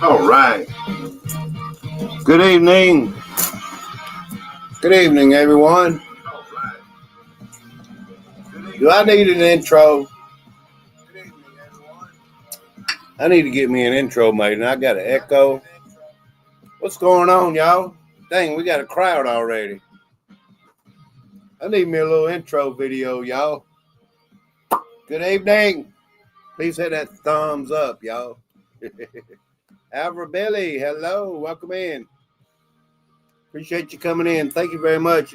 All right. Good evening. Good evening, everyone. Do I need an intro? I need to get me an intro made, and I got an echo. What's going on, y'all? Dang, we got a crowd already. I need me a little intro video, y'all. Good evening. Please hit that thumbs up, y'all. Alvaro Billy, hello. Welcome in. Appreciate you coming in. Thank you very much.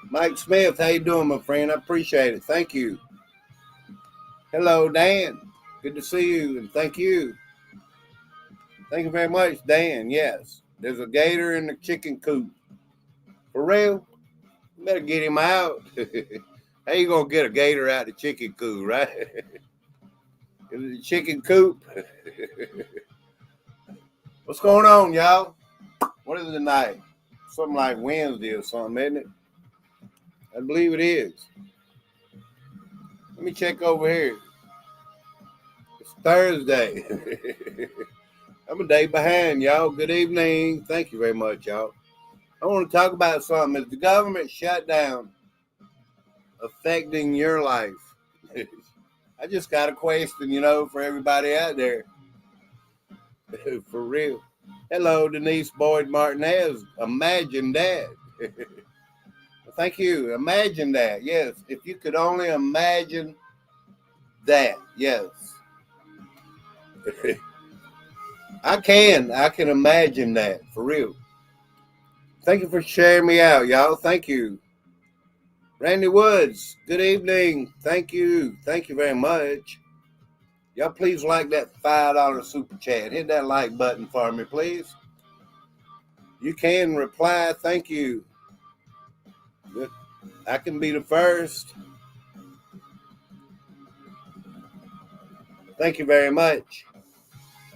Mike Smith, how you doing, my friend? I appreciate it. Thank you. Hello, Dan. Good to see you, and thank you. Thank you very much, Dan. Yes, there's a gator in the chicken coop. For real? You better get him out. How you gonna get a gator out of the chicken coop, right? Is it the chicken coop? What's going on, y'all? What is it tonight? Something like Wednesday or something, isn't it? I believe it is. Let me check over here. It's Thursday. I'm a day behind, y'all. Good evening. Thank you very much, y'all. I want to talk about something. Is the government shutdown affecting your life? I just got a question, for everybody out there. For real. Hello, Denise Boyd Martinez. Imagine that. Thank you. Imagine that. Yes. If you could only imagine that. Yes. I can imagine that. For real. Thank you for sharing me out, y'all. Thank you. Randy Woods, good evening. Thank you. Thank you very much. Y'all please like that $5 super chat. Hit that like button for me, please. You can reply. Thank you. Good. I can be the first. Thank you very much.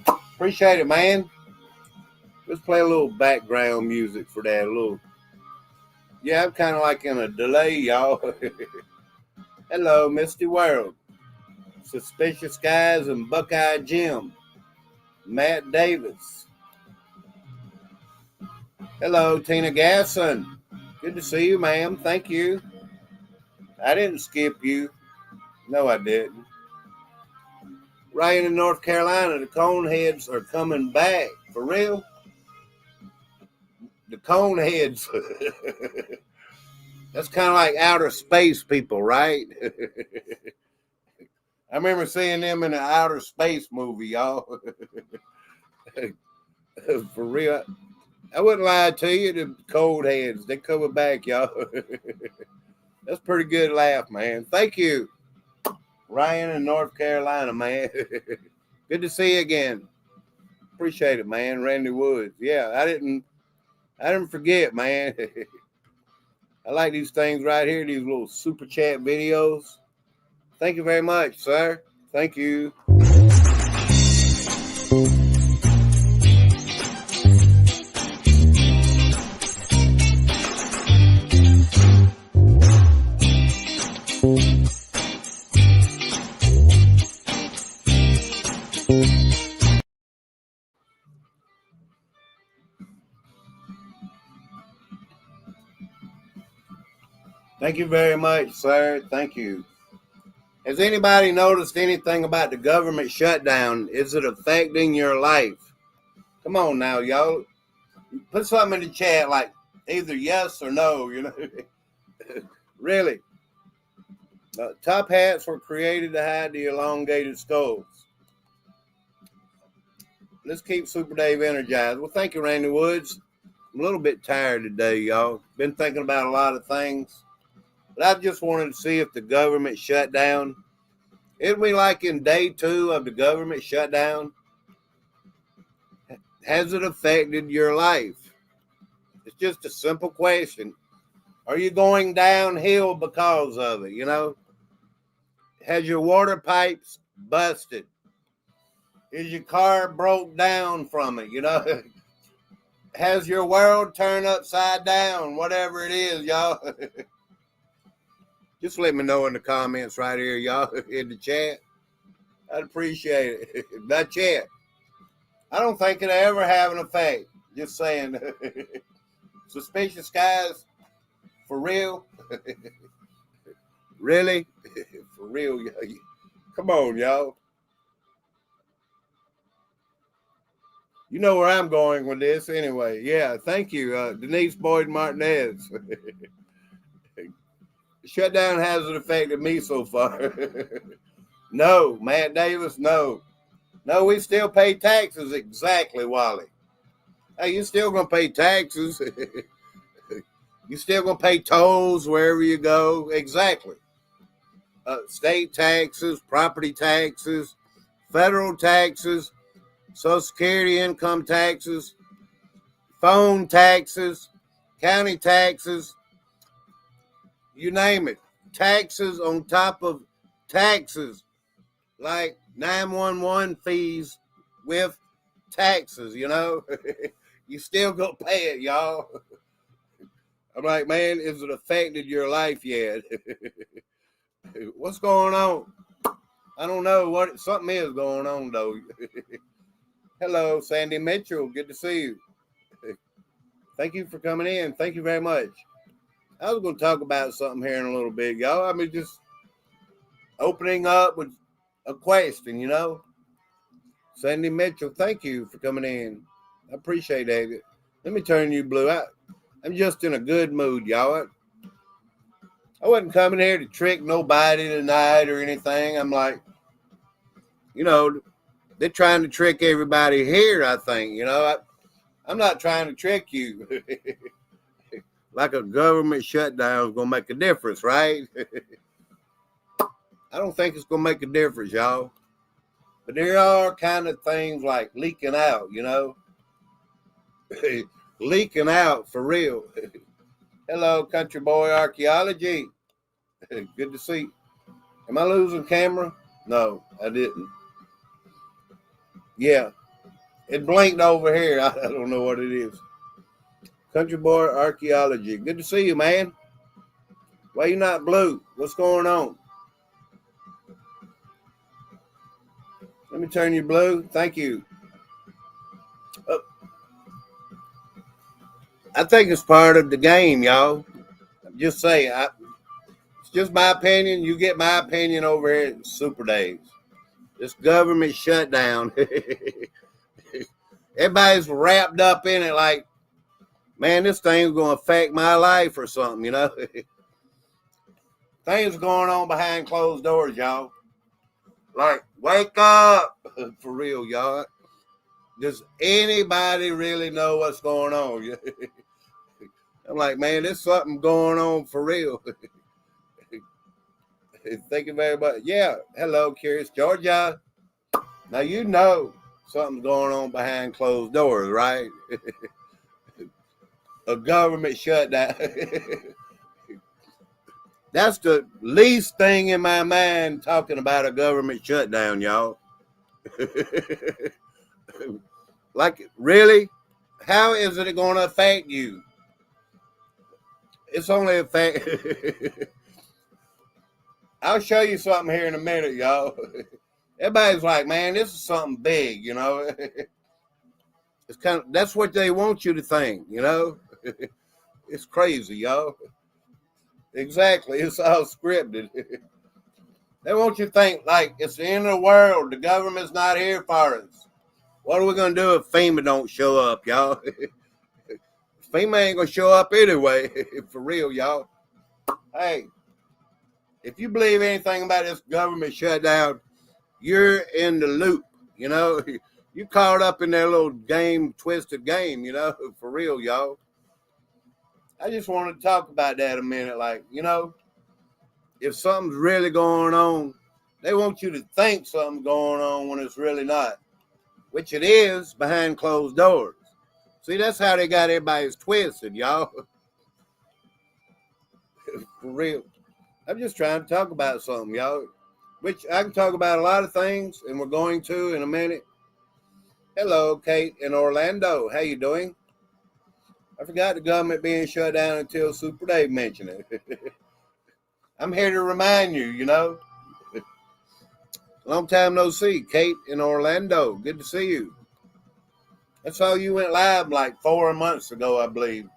Appreciate it, man. Let's play a little background music for that. Yeah, I'm kind of like in a delay, y'all. Hello, Misty World. Suspicious Guys and Buckeye Jim. Matt Davis. Hello, Tina Gasson. Good to see you, ma'am. Thank you. I didn't skip you. No, I didn't. Ryan in North Carolina, the Coneheads are coming back. For real? The Coneheads. That's kind of like outer space people, right? I remember seeing them in an outer space movie, y'all. For real. I wouldn't lie to you, the cold heads, they coming back, y'all. That's a pretty good laugh, man. Thank you, Ryan in North Carolina, man. Good to see you again. Appreciate it, man. Randy Woods. Yeah, I didn't forget, man. I like these things right here, these little super chat videos. Thank you very much, sir. Thank you. Thank you very much, sir. Thank you. Has anybody noticed anything about the government shutdown? Is it affecting your life? Come on now, y'all. Put something in the chat like either yes or no, Really. Top hats were created to hide the elongated skulls. Let's keep Super Dave energized. Well, thank you, Randy Woods. I'm a little bit tired today, y'all. Been thinking about a lot of things. But I just wanted to see if the government shut down. It'll be like in day 2 of the government shutdown. Has it affected your life? It's just a simple question. Are you going downhill because of it, Has your water pipes busted? Is your car broke down from it, Has your world turned upside down? Whatever it is, y'all. Just let me know in the comments right here, y'all, in the chat. I'd appreciate it. Not yet. I don't think it'll ever have an effect. Just saying. Suspicious skies? For real? Really? For real? Come on, y'all. You know where I'm going with this anyway. Yeah, thank you, Denise Boyd Martinez. Shutdown hasn't affected me so far. No, Matt Davis, no. No, we still pay taxes. Exactly, Wally. Hey, you still going to pay taxes. You still going to pay tolls wherever you go. Exactly. State taxes, property taxes, federal taxes, Social Security income taxes, phone taxes, county taxes, you name it. Taxes on top of taxes, like 911 fees with taxes, you know. You still gonna pay it, y'all. I'm like, man, has it affected your life yet? What's going on? I don't know. Something is going on, though. Hello, Sandy Mitchell. Good to see you. Thank you for coming in. Thank you very much. I was going to talk about something here in a little bit, y'all. I mean, just opening up with a question, you know. Sandy Mitchell, thank you for coming in. I appreciate it. Let me turn you blue out. I'm just in a good mood, y'all. I wasn't coming here to trick nobody tonight or anything. I'm like, you know, they're trying to trick everybody here, I think. You know, I'm not trying to trick you. Like a government shutdown is going to make a difference, right? I don't think it's going to make a difference, y'all. But there are kind of things like leaking out, you know. Leaking out for real. Hello, Country Boy Archaeology. Good to see you. Am I losing camera? No, I didn't. Yeah. It blinked over here. I don't know what it is. Country Boy Archaeology. Good to see you, man. Why you not blue? What's going on? Let me turn you blue. Thank you. I think it's part of the game, y'all. Just say, it's just my opinion. You get my opinion over here at Super Days. This government shutdown. Everybody's wrapped up in it like, man, this thing's going to affect my life or something, you know. Things going on behind closed doors, y'all. Like, wake up. For real, y'all. Does anybody really know what's going on? I'm like, man, there's something going on for real. Thank you very much. Yeah. Hello, Curious Georgia. Now, you know something's going on behind closed doors, right? A government shutdown. That's the least thing in my mind talking about a government shutdown, y'all. Like, really? How is it going to affect you? It's only a fact. I'll show you something here in a minute, y'all. Everybody's like, man, this is something big, you know. It's that's what they want you to think, you know. It's crazy, y'all. Exactly. It's all scripted. They want you to think like it's the end of the world. The government's not here for us. What are we going to do if FEMA don't show up, y'all? FEMA ain't going to show up anyway. For real, y'all. Hey, if you believe anything about this government shutdown, you're in the loop, you know. You caught up in their little game, twisted game, you know. For real, y'all. I just wanted to talk about that a minute. Like, you know, if something's really going on, they want you to think something's going on when it's really not, which it is behind closed doors. See, that's how they got everybody's twisted, y'all. For real. I'm just trying to talk about something, y'all, which I can talk about a lot of things, and we're going to in a minute. Hello, Kate in Orlando. How you doing? I forgot the government being shut down until Super Dave mentioned it. I'm here to remind you, you know. Long time no see. Kate in Orlando. Good to see you. That's all you went live like 4 months ago, I believe.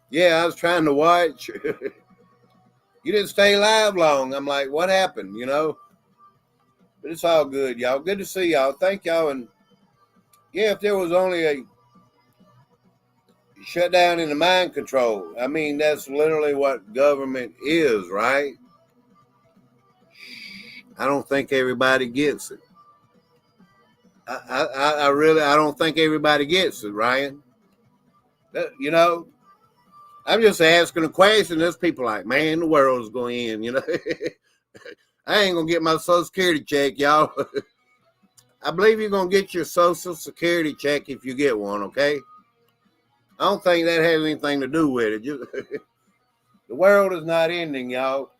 Yeah, I was trying to watch. You didn't stay live long. I'm like, what happened, you know? But it's all good, y'all. Good to see y'all. Thank y'all. And yeah, if there was only a shutdown in the mind control, I mean, that's literally what government is, right? I don't think everybody gets it. I really, I don't think everybody gets it, Ryan. You know, I'm just asking a question. There's people like, man, the world's going in, you know. I ain't going to get my Social Security check, y'all. I believe you're going to get your Social Security check if you get one, okay? I don't think that has anything to do with it. The world is not ending, y'all.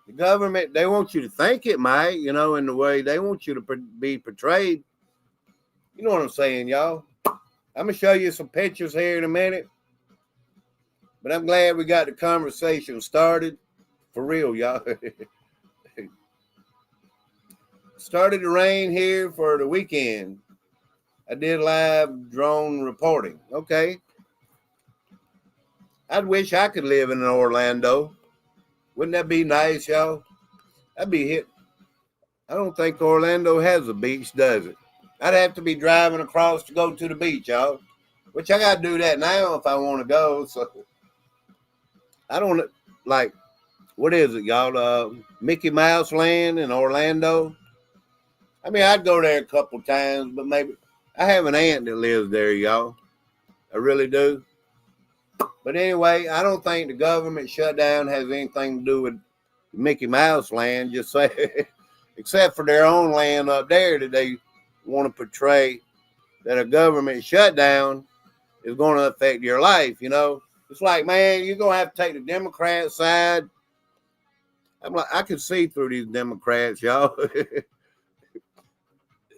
The government, they want you to think it might, you know, in the way they want you to be portrayed. You know what I'm saying, y'all? I'm going to show you some pictures here in a minute. But I'm glad we got the conversation started. For real, y'all. Started to rain here for the weekend. I did live drone reporting. Okay. I'd wish I could live in Orlando. Wouldn't that be nice, y'all? I'd be hit. I don't think Orlando has a beach, does it? I'd have to be driving across to go to the beach, y'all. Which I got to do that now if I want to go. So I don't like, what is it, y'all? Mickey Mouse Land in Orlando. I mean, I'd go there a couple times, but maybe I have an aunt that lives there, y'all. I really do. But anyway, I don't think the government shutdown has anything to do with Mickey Mouse Land. Just say, except for their own land up there that they want to portray that a government shutdown is going to affect your life. You know, it's like, man, you're going to have to take the Democrat side. I'm like, I can see through these Democrats, y'all.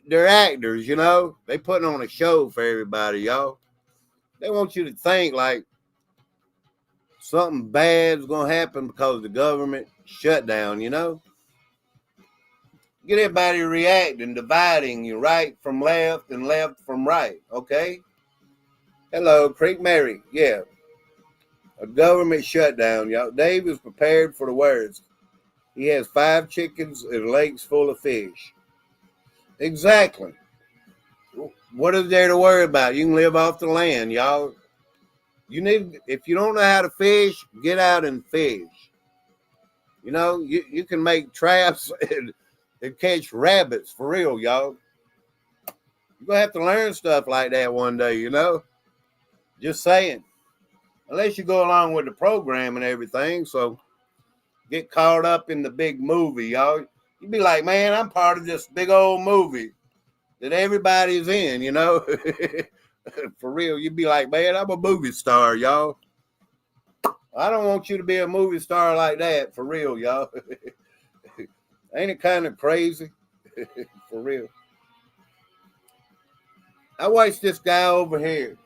They're actors, you know. They putting on a show for everybody, y'all. They want you to think like something bad's going to happen because the government shut down, you know. Get everybody reacting, dividing you right from left and left from right, okay? Hello, Creek Mary. Yeah. A government shutdown, y'all. Dave is prepared for the worst. He has 5 chickens and lakes full of fish. Exactly. What is there to worry about? You can live off the land, y'all. You need, if you don't know how to fish, get out and fish. You know, you can make traps and catch rabbits for real, y'all. You're going to have to learn stuff like that one day, you know? Just saying. Unless you go along with the program and everything, so get caught up in the big movie, y'all. You'd be like, man, I'm part of this big old movie that everybody's in, you know? For real, you'd be like, man, I'm a movie star, y'all. I don't want you to be a movie star like that, for real, y'all. Ain't it kind of crazy? For real. I watched this guy over here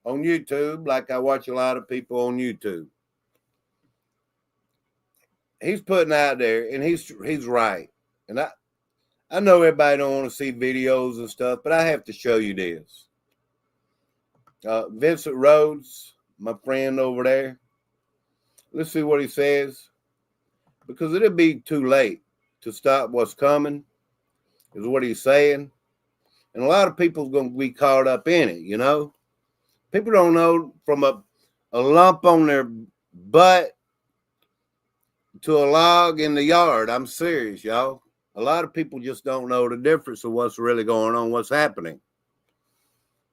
on YouTube, like I watch a lot of people on YouTube. He's putting out there, and he's right. And I know everybody don't want to see videos and stuff, but I have to show you this. Vincent Rhodes, my friend over there. Let's see what he says. Because it'll be too late to stop what's coming, is what he's saying. And a lot of people's going to be caught up in it, you know. People don't know from a lump on their butt to a log in the yard. I'm serious, y'all. A lot of people just don't know the difference of what's really going on, what's happening.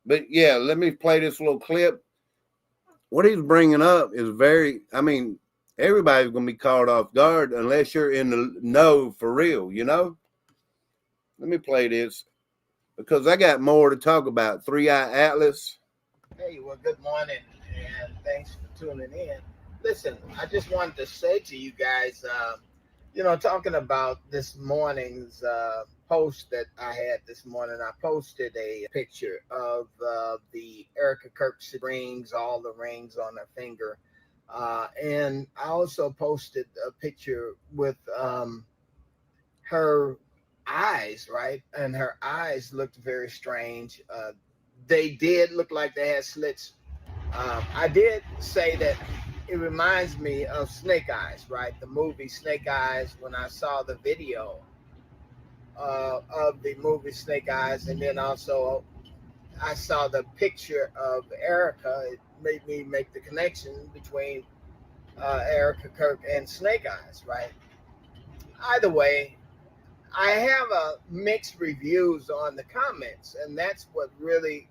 But yeah, let me play this little clip. What he's bringing up is everybody's going to be caught off guard unless you're in the know for real, you know? Let me play this because I got more to talk about. 3i Atlas. Hey, well, good morning, and thanks for tuning in. Listen, I just wanted to say to you guys, talking about this morning's post that I had this morning, I posted a picture of the Erica Kirk rings, all the rings on her finger. And I also posted a picture with her eyes, right? And her eyes looked very strange. They did look like they had slits. I did say that it reminds me of Snake Eyes, right? The movie Snake Eyes. When I saw the video of the movie Snake Eyes, and then also I saw the picture of Erica, it made me make the connection between Erica Kirk and Snake Eyes, right? Either way, I have mixed reviews on the comments, and that's what really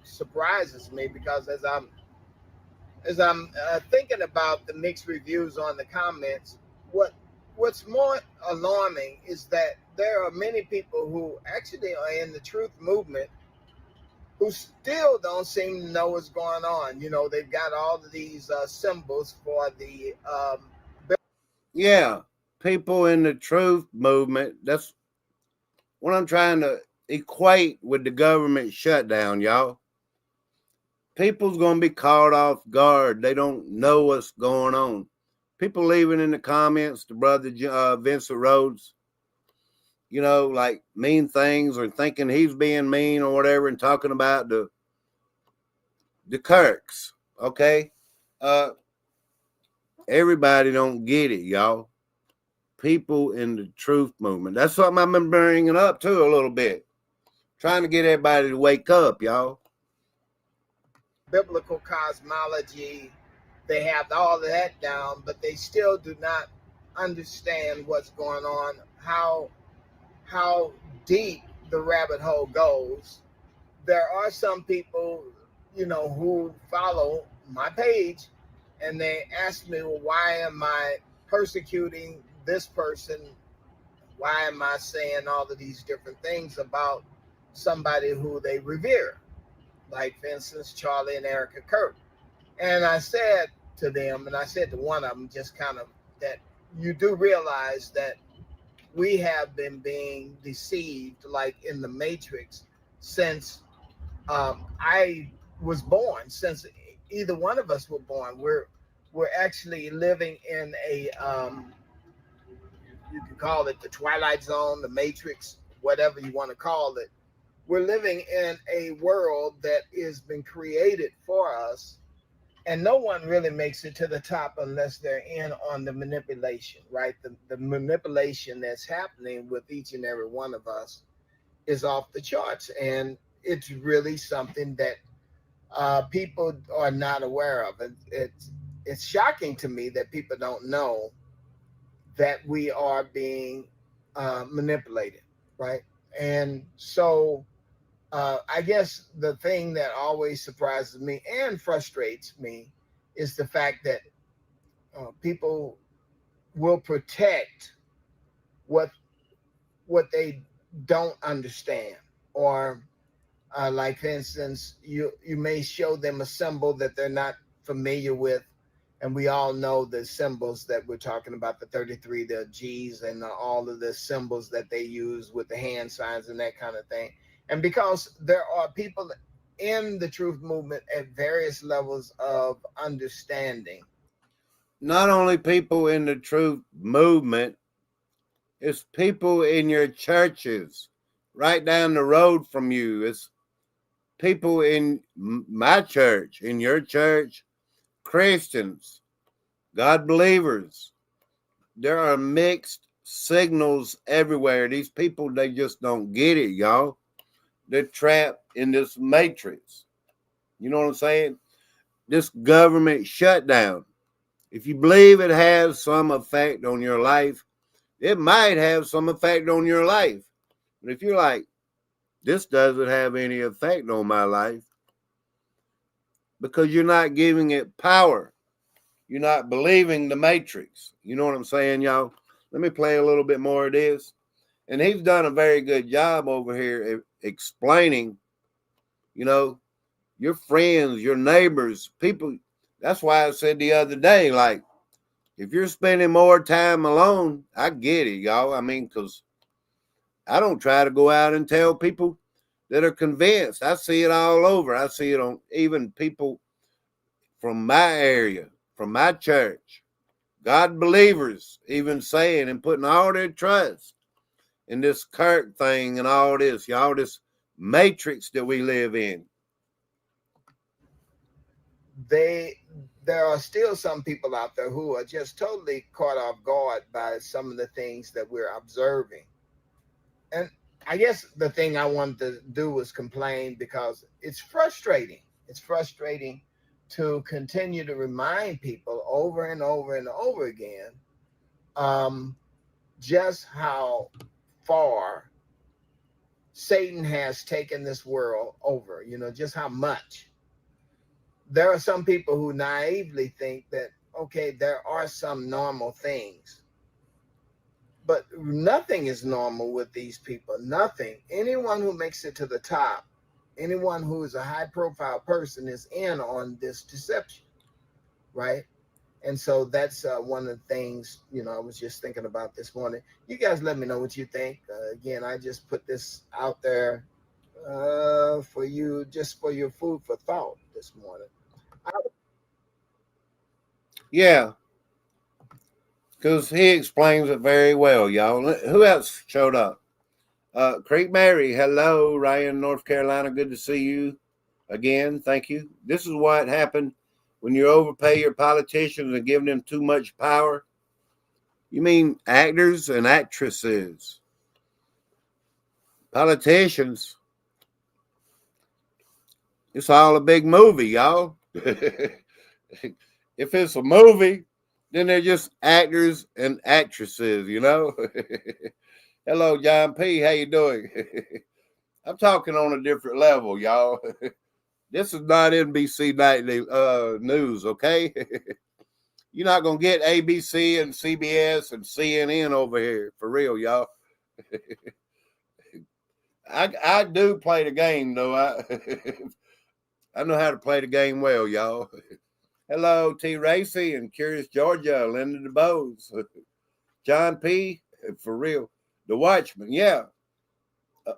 surprises me because as I'm thinking about the mixed reviews on the comments, what's more alarming is that there are many people who actually are in the truth movement who still don't seem to know what's going on. You know, they've got all of these symbols for the Yeah, people in the truth movement. That's what I'm trying to equate with the government shutdown, y'all. People's going to be caught off guard. They don't know what's going on. People leaving in the comments to brother Vincent Rhodes, you know, like mean things or thinking he's being mean or whatever, and talking about the Kirks. Okay, everybody don't get it, y'all. People in the truth movement. That's something I've been bringing up too a little bit, trying to get everybody to wake up, y'all. biblical cosmology. They have all of that down, but they still do not understand what's going on, how deep the rabbit hole goes. There are some people, you know, who follow my page and they ask me, well, why am I persecuting this person? Why am I saying all of these different things about somebody who they revere? Like, for instance, Charlie and Erica Kirk. And I said to them, and I said to one of them, just kind of that you do realize that we have been being deceived, like in the Matrix, since I was born. Since either one of us were born, we're actually living in a you can call it the Twilight Zone, the Matrix, whatever you want to call it. We're living in a world that has been created for us, and no one really makes it to the top unless they're in on the manipulation, right? The manipulation that's happening with each and every one of us is off the charts, and it's really something that people are not aware of. It's shocking to me that people don't know that we are being manipulated, right? And so I guess the thing that always surprises me and frustrates me is the fact that people will protect what they don't understand, or like, for instance, you may show them a symbol that they're not familiar with, and we all know the symbols that we're talking about, the 33, the G's, and all of the symbols that they use with the hand signs and that kind of thing. And because there are people in the truth movement at various levels of understanding. Not only people in the truth movement, it's people in your churches right down the road from you. It's people in my church, in your church, Christians, God believers. There are mixed signals everywhere. These people, they just don't get it, y'all. They're trapped in this matrix. You know what I'm saying? This government shutdown. If you believe it has some effect on your life, it might have some effect on your life. But if you're like, this doesn't have any effect on my life, because you're not giving it power. You're not believing the matrix. You know what I'm saying, y'all? Let me play a little bit more of this. And he's done a very good job over here explaining, you know, your friends, your neighbors, people. That's why I said the other day, like, if you're spending more time alone, I get it, y'all. I mean, because I don't try to go out and tell people that are convinced. I see it all over. I see it on even people from my area, from my church, God believers, even saying and putting all their trust in this Kirk thing and all this, y'all, this matrix that we live in. There are still some people out there who are just totally caught off guard by some of the things that we're observing. And I guess the thing I wanted to do was complain, because it's frustrating. It's frustrating to continue to remind people over and over and over again just how far Satan has taken this world over, just how much. There are some people who naively think that, okay, there are some normal things, but nothing is normal with these people. Nothing. Anyone who makes it to the top, anyone who is a high profile person is in on this deception, right? And so that's one of the things, I was just thinking about this morning. You guys let me know what you think. Again, I just put this out there for you, just for your food for thought this morning. Yeah, because he explains it very well, y'all. Who else showed up? Creek Mary, hello. Ryan, North Carolina, good to see you again. Thank you. This is what happened when you overpay your politicians and give them too much power. You mean actors and actresses. Politicians. It's all a big movie, y'all. If it's a movie, then they're just actors and actresses, Hello, John P. How you doing? I'm talking on a different level, y'all. This is not NBC nightly news, okay? You're not going to get ABC and CBS and CNN over here, for real, y'all. I do play the game, though. I know how to play the game well, y'all. Hello, T. Racy and Curious Georgia, Linda DeBose, John P. For real, the Watchman, yeah.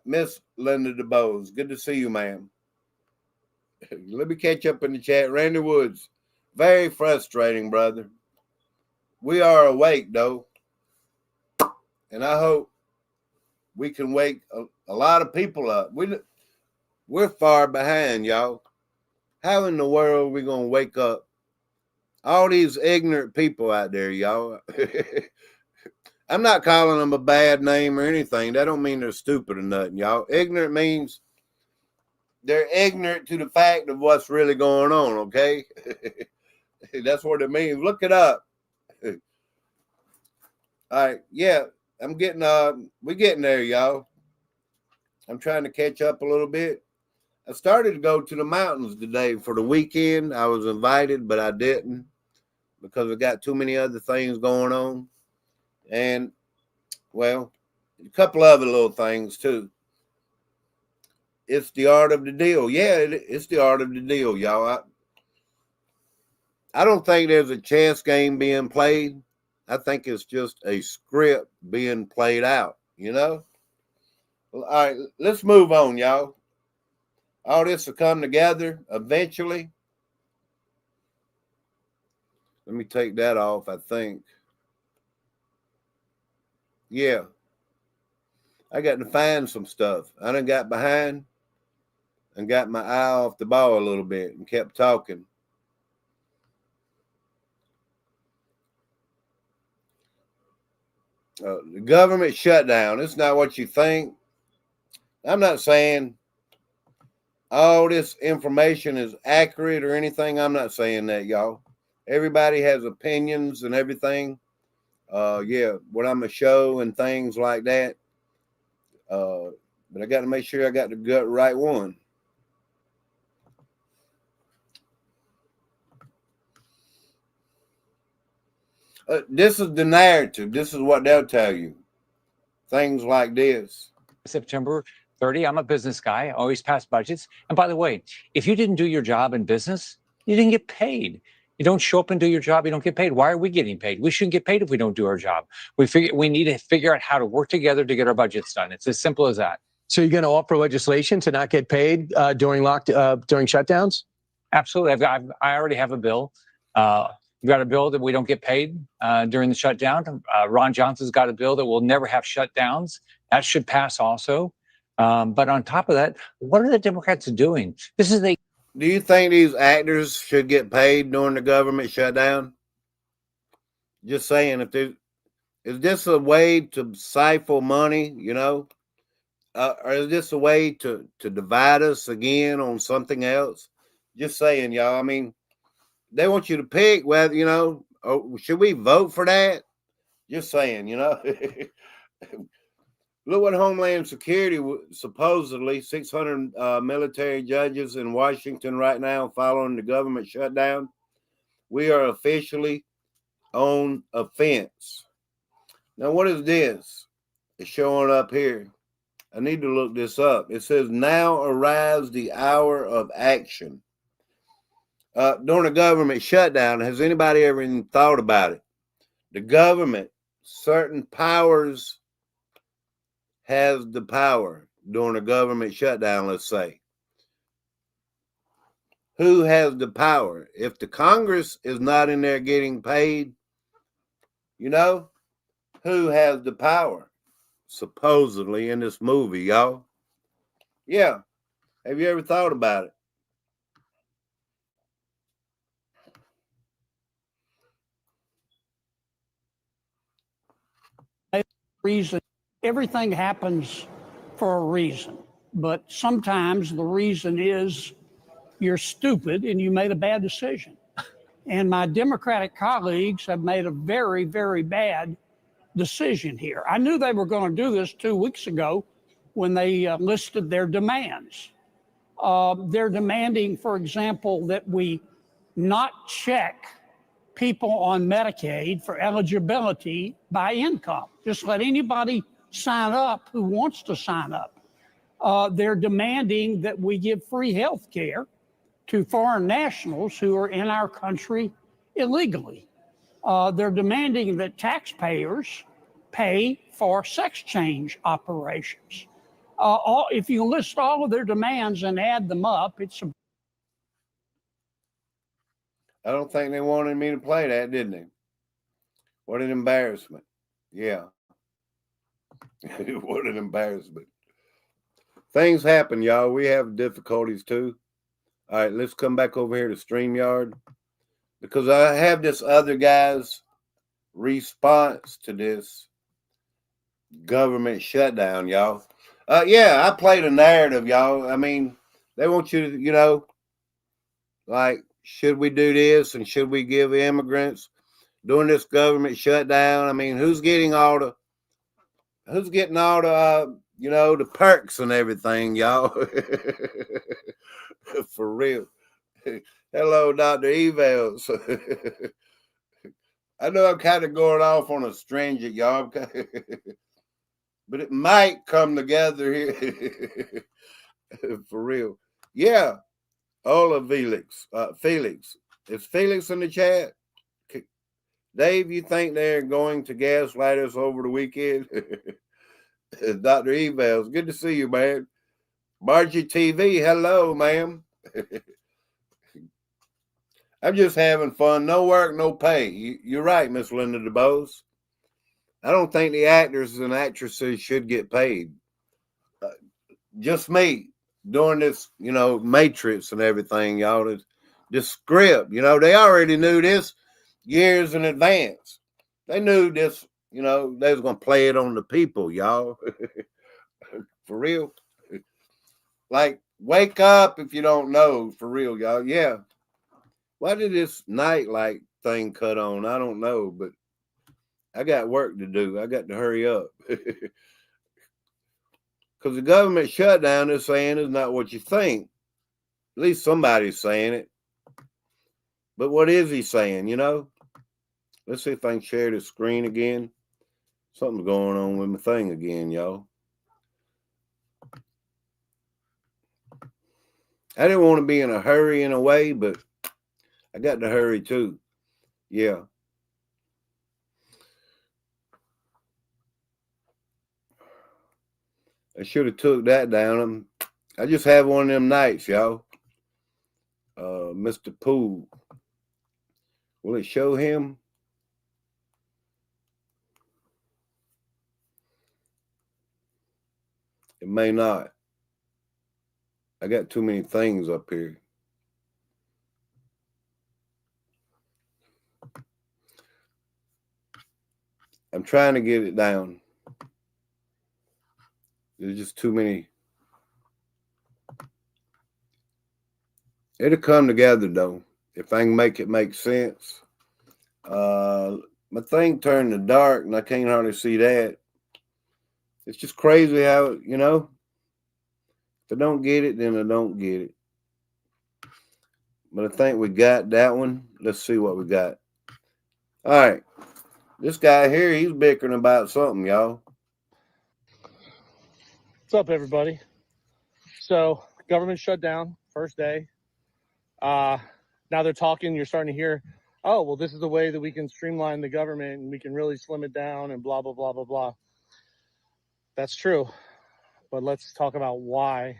Miss Linda DeBose, good to see you, ma'am. Let me catch up in the chat. Randy Woods, very frustrating, brother. We are awake, though, and I hope we can wake a lot of people up. We're far behind, y'all. How in the world are we going to wake up all these ignorant people out there, y'all? I'm not calling them a bad name or anything. That don't mean they're stupid or nothing, y'all. Ignorant means they're ignorant to the fact of what's really going on, okay? That's what it means. Look it up. All right, yeah, we're getting there, y'all. I'm trying to catch up a little bit. I started to go to the mountains today for the weekend. I was invited, but I didn't because I got too many other things going on. And, well, a couple other little things, too. It's the art of the deal. Yeah, it's the art of the deal, y'all. I don't think there's a chess game being played. I think it's just a script being played out, Well, all right, let's move on, y'all. All this will come together eventually. Let me take that off, I think. Yeah. I got to find some stuff. I done got behind and got my eye off the ball a little bit and kept talking. The government shutdown. It's not what you think. I'm not saying all this information is accurate or anything. I'm not saying that, y'all. Everybody has opinions and everything. Yeah, what I'm going to show and things like that. But I got to make sure I got the right one. This is the narrative. This is what they'll tell you. Things like this. September 30, I'm a business guy. I always pass budgets. And by the way, if you didn't do your job in business, you didn't get paid. You don't show up and do your job, you don't get paid. Why are we getting paid? We shouldn't get paid if we don't do our job. We need to figure out how to work together to get our budgets done. It's as simple as that. So you're going to offer legislation to not get paid during shutdowns? Absolutely. I already have a bill. We've got a bill that we don't get paid during the shutdown. Ron Johnson's got a bill that we'll never have shutdowns That should pass also. But on top of that, what are the Democrats doing? This is a Do you think these actors should get paid during the government shutdown? Just saying, if there is this a way to siphon money, or is this a way to divide us again on something else? Just saying, y'all. I mean, they want you to pick whether should we vote for that? Just saying, Look what Homeland Security supposedly 600 military judges in Washington right now following the government shutdown. We are officially on offense. Now, what is this? It's showing up here. I need to look this up. It says, now arrives the hour of action. During the government shutdown, has anybody ever even thought about it? The government, certain powers, has the power during a government shutdown, let's say. Who has the power? If the Congress is not in there getting paid, who has the power? Supposedly in this movie, y'all. Yeah. Have you ever thought about it? Reason. Everything happens for a reason, but sometimes the reason is you're stupid and you made a bad decision. And my Democratic colleagues have made a very, very bad decision here. I knew they were going to do this 2 weeks ago when they listed their demands. They're demanding, for example, that we not check people on Medicaid for eligibility by income. Just let anybody sign up who wants to sign up. They're demanding that we give free health care to foreign nationals who are in our country illegally. They're demanding that taxpayers pay for sex change operations. If you list all of their demands and add them up, it's a... I don't think they wanted me to play that, didn't they? What an embarrassment. Yeah. What an embarrassment. Things happen, y'all. We have difficulties too. All right, let's come back over here to StreamYard because I have this other guy's response to this government shutdown, y'all. Yeah, I played a narrative, y'all. I mean, they want you to, like, should we do this and should we give immigrants during this government shutdown? I mean, who's getting all the the perks and everything, y'all? For real. Hello, Dr. Evels. I know I'm kind of going off on a stringent, y'all, but it might come together here. For real. Yeah. All of Felix. Felix. Is Felix in the chat? Dave, you think they're going to gaslight us over the weekend? Dr. Evels, good to see you, man. Margie TV, hello, ma'am. I'm just having fun. No work, no pay. You're right, Miss Linda DeBose. I don't think the actors and actresses should get paid. Just me doing this, Matrix and everything, y'all. This script, they already knew this years in advance. They knew this, they was going to play it on the people, y'all. For real. Like, wake up if you don't know, for real, y'all. Yeah. Why did this nightlight thing cut on? I don't know, but I got work to do. I got to hurry up. Because the government shutdown, they're saying, is not what you think. At least somebody's saying it. But what is he saying, Let's see if I can share the screen again. Something's going on with my thing again, y'all. I didn't want to be in a hurry in a way, but I got to hurry too. Yeah. I should have took that down. I just have one of them nights, y'all. Mr. Poole. Will it show him? It may not. I got too many things up here. I'm trying to get it down. There's just too many. It'll come together though, if I can make it make sense. My thing turned to dark and I can't hardly see that. It's just crazy how, you know, if I don't get it, then I don't get it. But I think we got that one. Let's see what we got. All right. This guy here, he's bickering about something, y'all. What's up, everybody? So, government shut down first day. Now they're talking. You're starting to hear, oh, well, this is the way that we can streamline the government and we can really slim it down and blah, blah, blah, blah, blah. That's true. But let's talk about why.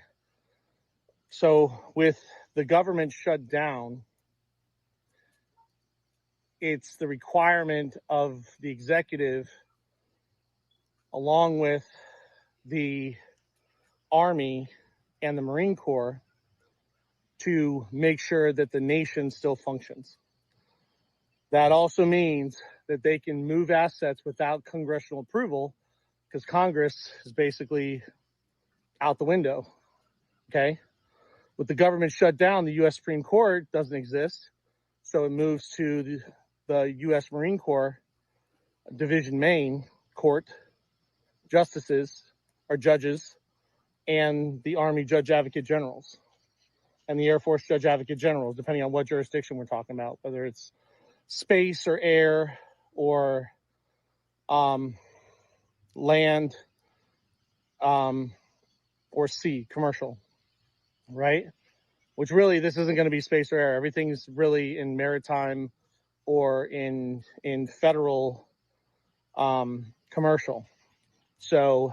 So, with the government shut down, it's the requirement of the executive, along with the Army and the Marine Corps, to make sure that the nation still functions. That also means that they can move assets without congressional approval, because Congress is basically out the window. Okay? With the government shut down, the U.S. Supreme Court doesn't exist, so it moves to the U.S. Marine Corps Division Main Court justices or judges, and the Army Judge Advocate Generals, and the Air Force Judge Advocate Generals, depending on what jurisdiction we're talking about, whether it's space or air or land or sea, commercial, right? Which really, this isn't going to be space or air. Everything's really in maritime or in federal commercial. So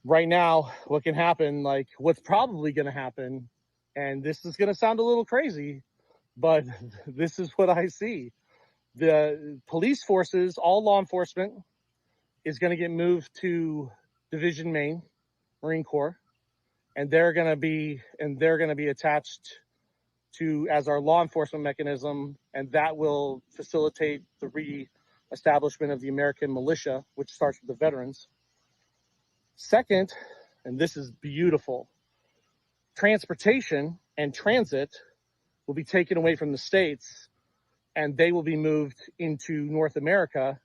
right now, what can happen, like what's probably going to happen, and this is going to sound a little crazy, but this is what I see. The police forces, all law enforcement, is going to get moved to Division Main, Marine Corps, and they're going to be attached to as our law enforcement mechanism, and that will facilitate the re-establishment of the American militia, which starts with the veterans. Second, and this is beautiful, transportation and transit will be taken away from the states, and they will be moved into North America,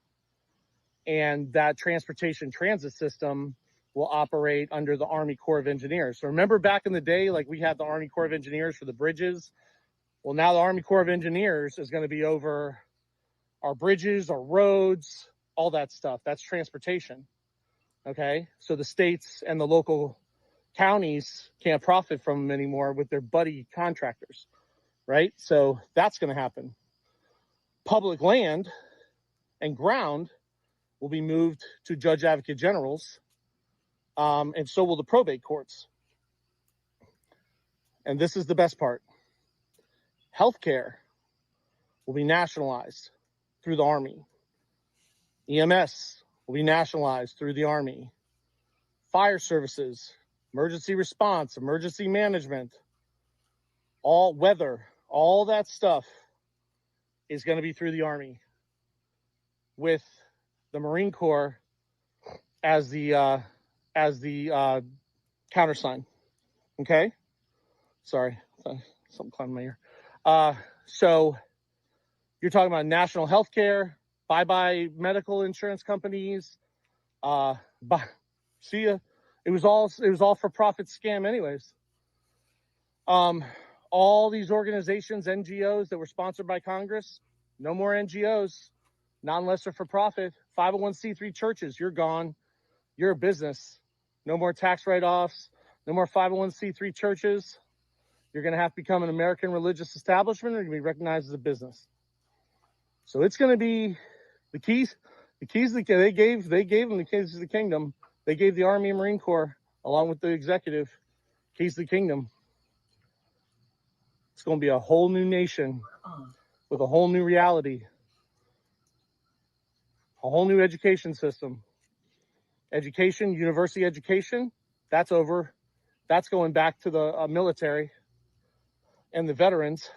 and that transportation transit system will operate under the Army Corps of Engineers. So remember back in the day, like we had the Army Corps of Engineers for the bridges? Well, now the Army Corps of Engineers is going to be over our bridges, our roads, all that stuff. That's transportation, okay? So the states and the local counties can't profit from them anymore with their buddy contractors, right? So that's going to happen. Public land and ground will be moved to Judge Advocate Generals, and so will the probate courts. And this is the best part. Healthcare will be nationalized through the Army. EMS will be nationalized through the Army. Fire services, emergency response, emergency management, all weather, all that stuff is going to be through the Army, with the Marine Corps as the countersign. Okay? Sorry, something climbed my ear. So you're talking about national health care, bye-bye medical insurance companies. See ya. It was all for profit scam anyways. All these organizations, NGOs that were sponsored by Congress, no more NGOs, not unless they're for profit. 501c3 churches, you're gone. You're a business. No more tax write-offs. No more 501c3 churches. You're going to have to become an American religious establishment, or you're going to be recognized as a business. So it's going to be the keys. The keys that they gave them the keys to the kingdom. They gave the Army and Marine Corps, along with the executive, keys to the kingdom. It's going to be a whole new nation with a whole new reality, a whole new education system, Education, university education, that's over. That's going back to the military and the veterans.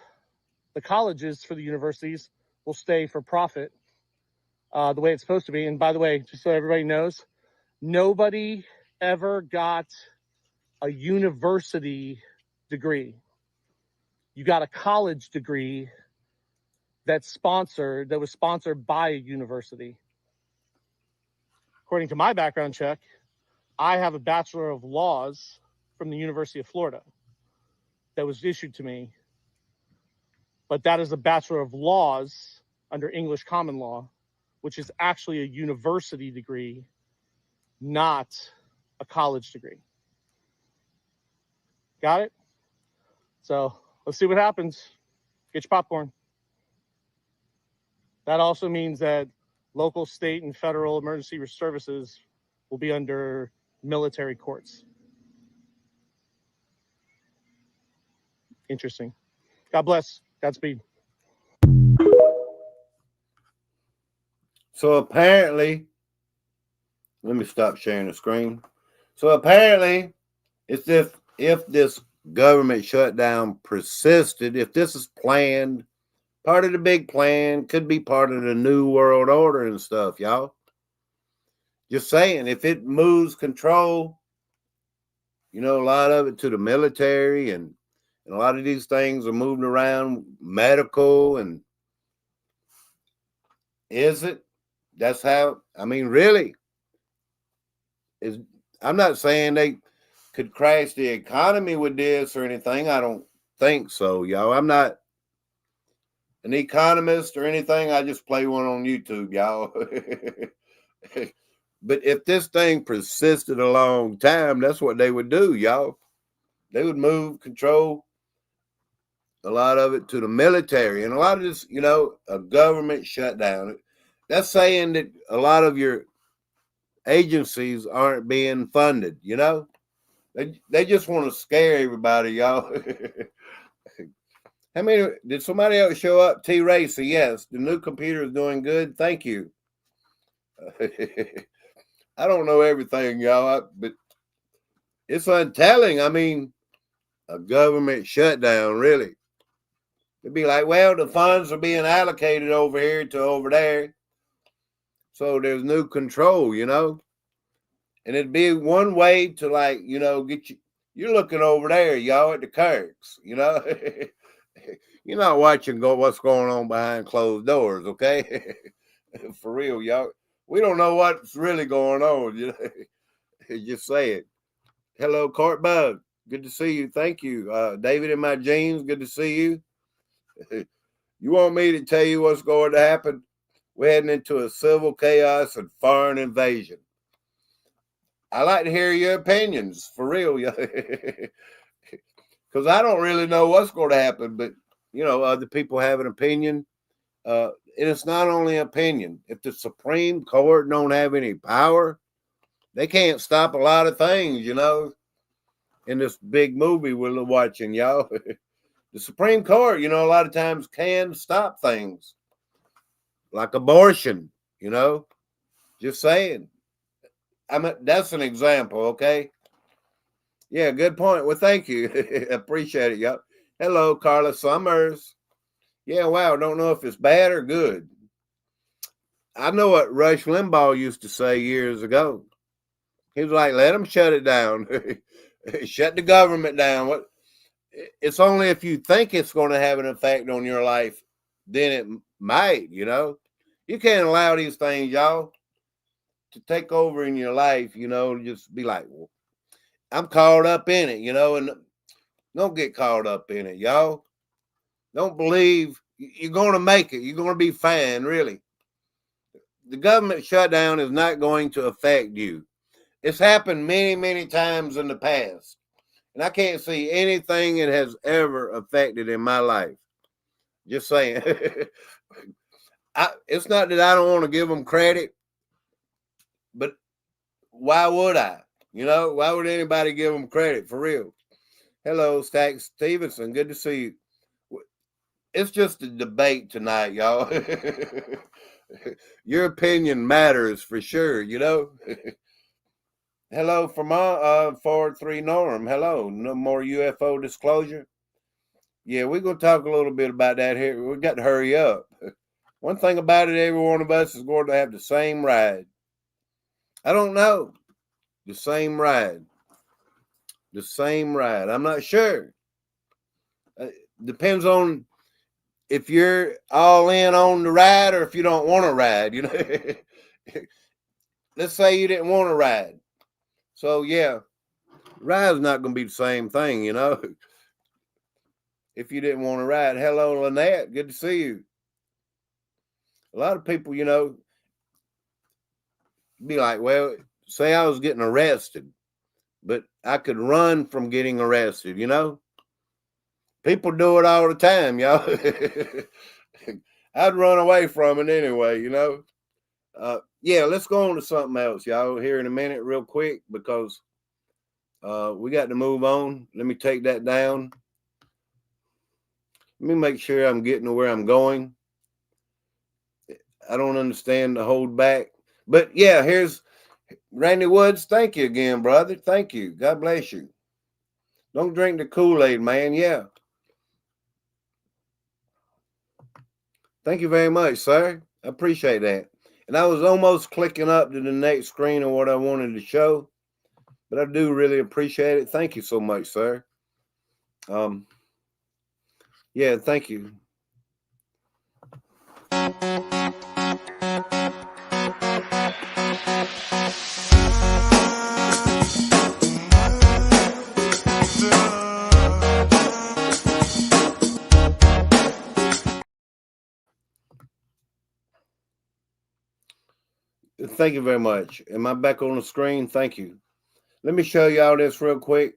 The colleges for the universities will stay for profit the way it's supposed to be. And by the way, just so everybody knows, nobody ever got a university degree. You got a college degree that was sponsored by a university. According to my background check, I have a Bachelor of Laws from the University of Florida that was issued to me. But that is a Bachelor of Laws under English common law, which is actually a university degree, not a college degree. Got it? So let's see what happens. Get your popcorn. That also means that local, state, and federal emergency services will be under military courts. Interesting. God bless. Godspeed. So apparently, let me stop sharing the screen. So apparently, it's if this government shutdown persisted, if this is planned, part of the big plan, could be part of the new world order and stuff, y'all. Just saying, if it moves control, a lot of it to the military, and a lot of these things are moving around, medical, and is it? That's how, really, I'm not saying they could crash the economy with this or anything. I don't think so, y'all. I'm not an economist or anything. I just play one on YouTube, y'all. But if this thing persisted a long time, that's what they would do, y'all. They would move control, a lot of it to the military, and a lot of this, a government shutdown. That's saying that a lot of your agencies aren't being funded, They just want to scare everybody, y'all. How many, did somebody else show up? T. Racy, yes. The new computer is doing good. Thank you. I don't know everything, y'all, but it's untelling. A government shutdown, really. It'd be like, well, the funds are being allocated over here to over there. So there's new control, And it'd be one way to, get you. You're looking over there, y'all, at the Kirks, You're not watching what's going on behind closed doors, okay? For real, y'all. We don't know what's really going on, Just say it. Hello, Court Bug. Good to see you. Thank you. David in my jeans, good to see you. You want me to tell you what's going to happen? We're heading into a civil chaos and foreign invasion. I like to hear your opinions, for real. Because I don't really know what's going to happen, but, other people have an opinion. And it's not only opinion. If the Supreme Court don't have any power, they can't stop a lot of things, in this big movie we're watching, y'all. The Supreme Court, a lot of times can stop things like abortion, just saying. That's an example, okay? Yeah, good point. Well, thank you. Appreciate it, y'all. Hello, Carla Summers. Yeah, wow. Don't know if it's bad or good. I know what Rush Limbaugh used to say years ago. He was like, let them shut it down. Shut the government down. What? It's only if you think it's going to have an effect on your life, then it might, You can't allow these things, y'all, to take over in your life, just be like, well, I'm caught up in it, and don't get caught up in it, y'all. Don't believe you're going to make it. You're going to be fine, really. The government shutdown is not going to affect you. It's happened many, many times in the past. And I can't see anything it has ever affected in my life. Just saying. It's not that I don't want to give them credit, but why would I? Why would anybody give them credit, for real? Hello, Stack Stevenson. Good to see you. It's just a debate tonight, y'all. Your opinion matters for sure, Hello from 43 Norm. Hello. No more UFO disclosure. Yeah, we're gonna talk a little bit about that here. We got to hurry up. One thing about it, every one of us is going to have the same ride. I don't know. The same ride. The same ride. I'm not sure. Depends on if you're all in on the ride or if you don't want to ride, you know. Let's say you didn't want to ride. So yeah, ride's not going to be the same thing, you know. If you didn't want to ride. Hello, Lynette. Good to see you. A lot of people, you know, be like, well, say I was getting arrested, but I could run from getting arrested, you know? People do it all the time, y'all. I'd run away from it anyway, you know? Yeah, let's go on to something else, y'all, here in a minute real quick because we got to move on. Let me take that down. Let me make sure I'm getting to where I'm going. I don't understand the hold back. But yeah, here's Randy Woods. Thank you again, brother. Thank you. God bless you. Don't drink the Kool-Aid, man. Yeah. Thank you very much, sir. I appreciate that. And I was almost clicking up to the next screen of what I wanted to show, but I do really appreciate it. Thank you so much, sir. Yeah, thank you. Thank you very much. Am I back on the screen? Thank you. Let me show y'all this real quick.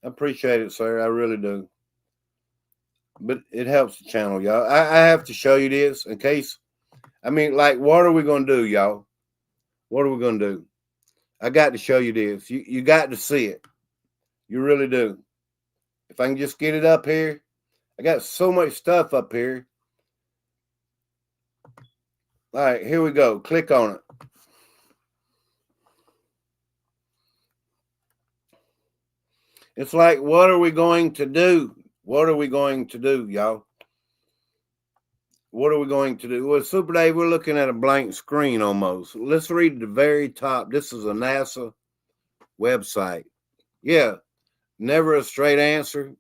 I appreciate it, sir. I really do. But it helps the channel, y'all. I have to show you this in case. I mean, like, what are we going to do, y'all? What are we going to do? I got to show you this. You got to see it. You really do. If I can just get it up here. I got so much stuff up here. All right, here we go. Click on it. It's like, what are we going to do? What are we going to do, y'all? What are we going to do? Well, Super Dave, we're looking at a blank screen almost. Let's read the very top. This is a NASA website. Yeah, never a straight answer.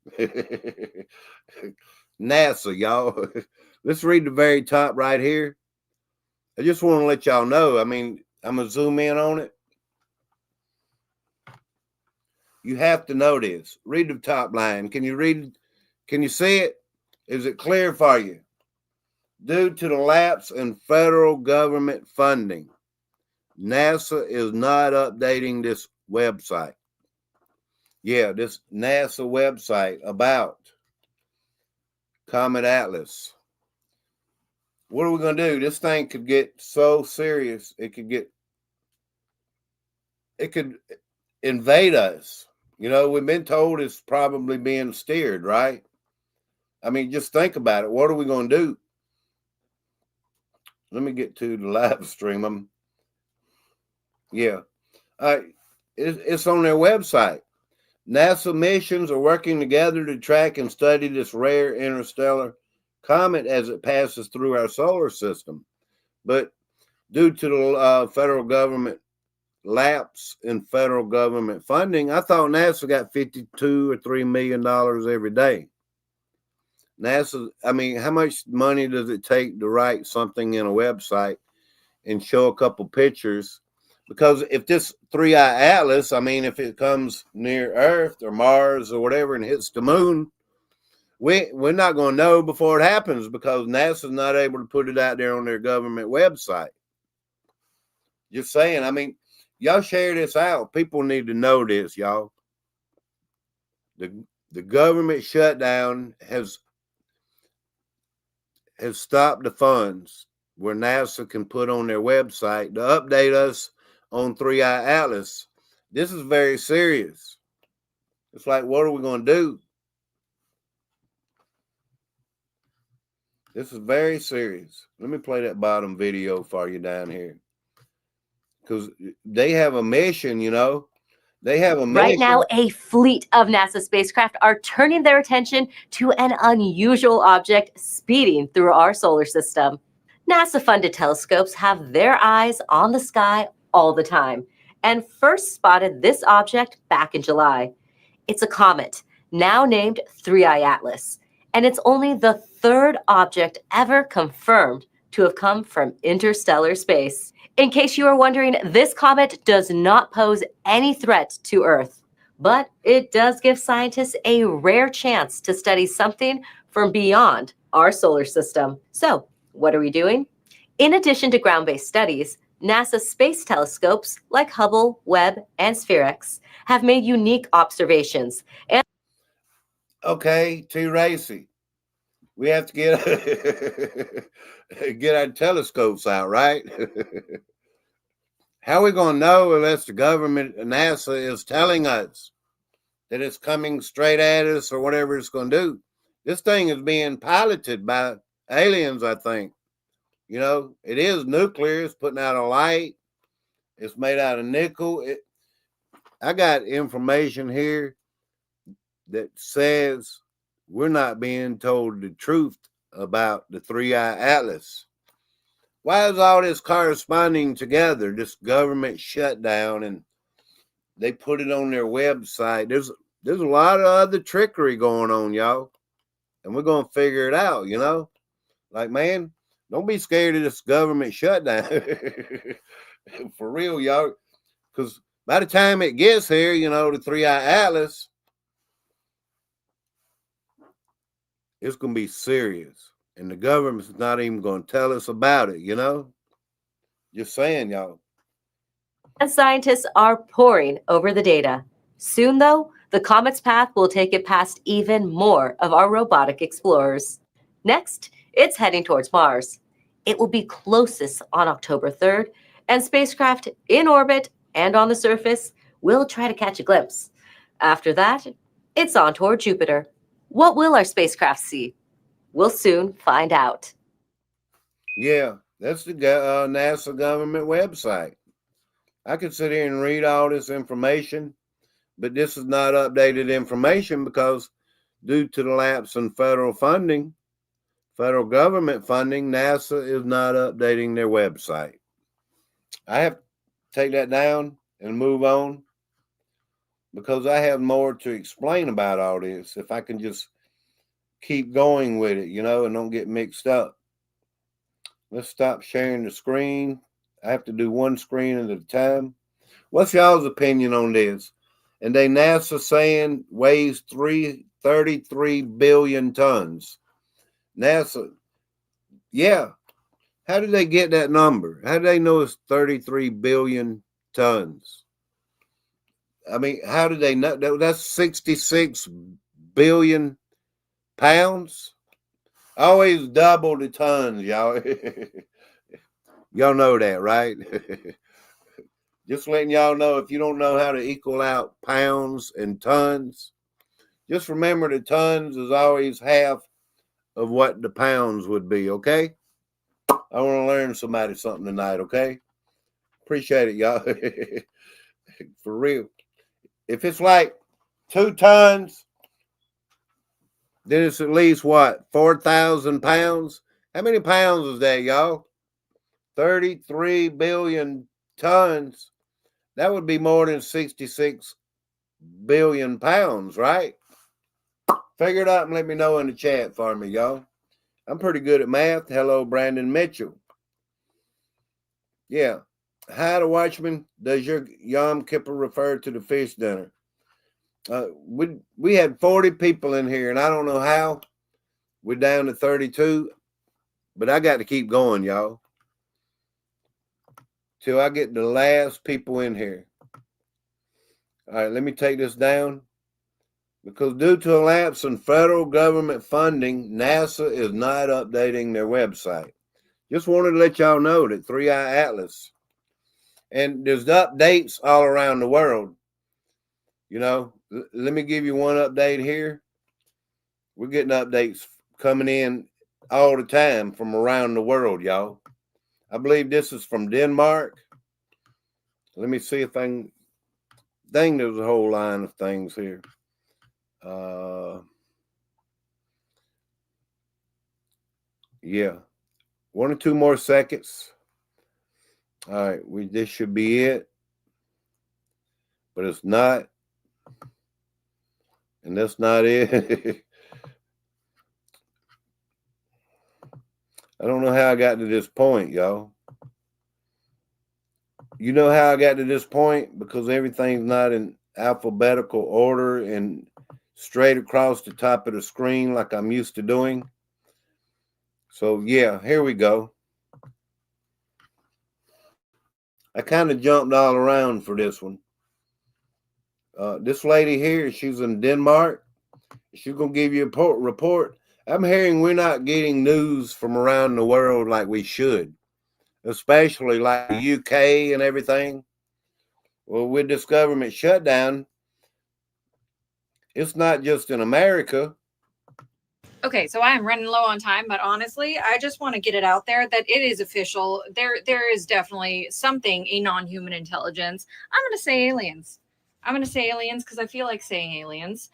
NASA, y'all. Let's read the very top right here. I just want to let y'all know. I mean, I'm going to zoom in on it. You have to know this. Read the top line. Can you read? Can you see it? Is it clear for you? Due to the lapse in federal government funding, NASA is not updating this website. Yeah, this NASA website about Comet Atlas. What are we going to do? This thing could get so serious. It could invade us. You know, we've been told it's probably being steered, right? I mean, just think about it. What are we going to do? Let me get to the live stream. Yeah. It's on their website. NASA missions are working together to track and study this rare interstellar comet as it passes through our solar system. But due to the federal government lapse in federal government funding, I thought NASA got $52 or $3 million every day. NASA, I mean, how much money does it take to write something in a website and show a couple pictures? Because if this 3-eye atlas, I mean, if it comes near Earth or Mars or whatever and hits the moon, we're not going to know before it happens because NASA's not able to put it out there on their government website. Just saying, I mean, y'all share this out. People need to know this, y'all. The government shutdown has stopped the funds where NASA can put on their website to update us on 3-eye atlas. This is very serious. It's like, what are we going to do? This is very serious. Let me play that bottom video for you down here. Because they have a mission, you know. They have a Right now, mission. a fleet of NASA spacecraft are turning their attention to an unusual object speeding through our solar system. NASA-funded telescopes have their eyes on the sky all the time and first spotted this object back in July. It's a comet, now named 3I Atlas, and it's only the third object ever confirmed to have come from interstellar space. In case you are wondering, this comet does not pose any threat to Earth, but it does give scientists a rare chance to study something from beyond our solar system. So, what are we doing? In addition to ground-based studies, NASA space telescopes like Hubble, Webb, and SphereX have made unique observations. And Okay, T. Racy, we have to get get our telescopes out, right? How are we going to know unless the government, NASA, is telling us that it's coming straight at us or whatever it's going to do? This thing is being piloted by aliens, I think. You know, it is nuclear. It's putting out a light. It's made out of nickel. I got information here that says we're not being told the truth about the 3I Atlas. Why is all this corresponding together, this government shutdown, and they put it on their website? There's a lot of other trickery going on, y'all, and we're going to figure it out, you know? Like, man, don't be scared of this government shutdown. For real, y'all, because by the time it gets here, you know, the 3I Atlas, it's going to be serious. And the government's not even going to tell us about it, you know? Just saying, y'all. scientists are poring over the data. Soon, though, the comet's path will take it past even more of our robotic explorers. Next, it's heading towards Mars. It will be closest on October 3rd, and spacecraft in orbit and on the surface will try to catch a glimpse. After that, it's on toward Jupiter. What will our spacecraft see? We'll soon find out. Yeah, that's the NASA government website. I could sit here and read all this information, but this is not updated information because due to the lapse in federal funding, federal government funding, NASA is not updating their website. I have to take that down and move on because I have more to explain about all this. If I can just keep going with it, you know, and don't get mixed up. Let's stop sharing the screen. I have to do one screen at a time. What's y'all's opinion on this? And they NASA saying weighs 33 billion tons. NASA, yeah. How did they get that number? How do they know it's 33 billion tons? I mean, how did they know? That's 66 billion pounds. Always double the tons, y'all. Y'all know that, right? Just letting y'all know, if you don't know how to equal out pounds and tons, just remember the tons is always half of what the pounds would be, okay? I want to learn somebody something tonight, okay? Appreciate it, y'all. For real. If it's like 2 tons, then it's at least what, 4,000 pounds? How many pounds is that, y'all? 33 billion tons. That would be more than 66 billion pounds, right? Figure it out and let me know in the chat for me, y'all. I'm pretty good at math. Hello, Brandon Mitchell. Yeah. Hi to Watchman. Does your Yom Kippur refer to the fish dinner? We had 40 people in here, and I don't know how. We're down to 32, but I got to keep going, y'all, till I get the last people in here. All right, let me take this down. Because due to a lapse in federal government funding, NASA is not updating their website. Just wanted to let y'all know that 3I Atlas, and there's updates all around the world. You know, let me give you one update here. We're getting updates coming in all the time from around the world, y'all. I believe this is from Denmark. Let me see if I can Dang, there's a whole line of things here. Yeah. 1 or 2 more seconds. All right, this should be it. But it's not. And that's not it. I don't know how I got to this point, y'all. You know how I got to this point? Because everything's not in alphabetical order and straight across the top of the screen like I'm used to doing. So, yeah, here we go. I kind of jumped all around for this one. This lady here, she's in Denmark. She's going to give you a report. I'm hearing we're not getting news from around the world like we should, especially like the UK and everything. Well, with this government shutdown, it's not just in America. Okay, so I am running low on time, but honestly, I just want to get it out there that it is official. There is definitely something, a non-human intelligence. I'm going to say aliens. I'm going to say aliens because I feel like saying aliens,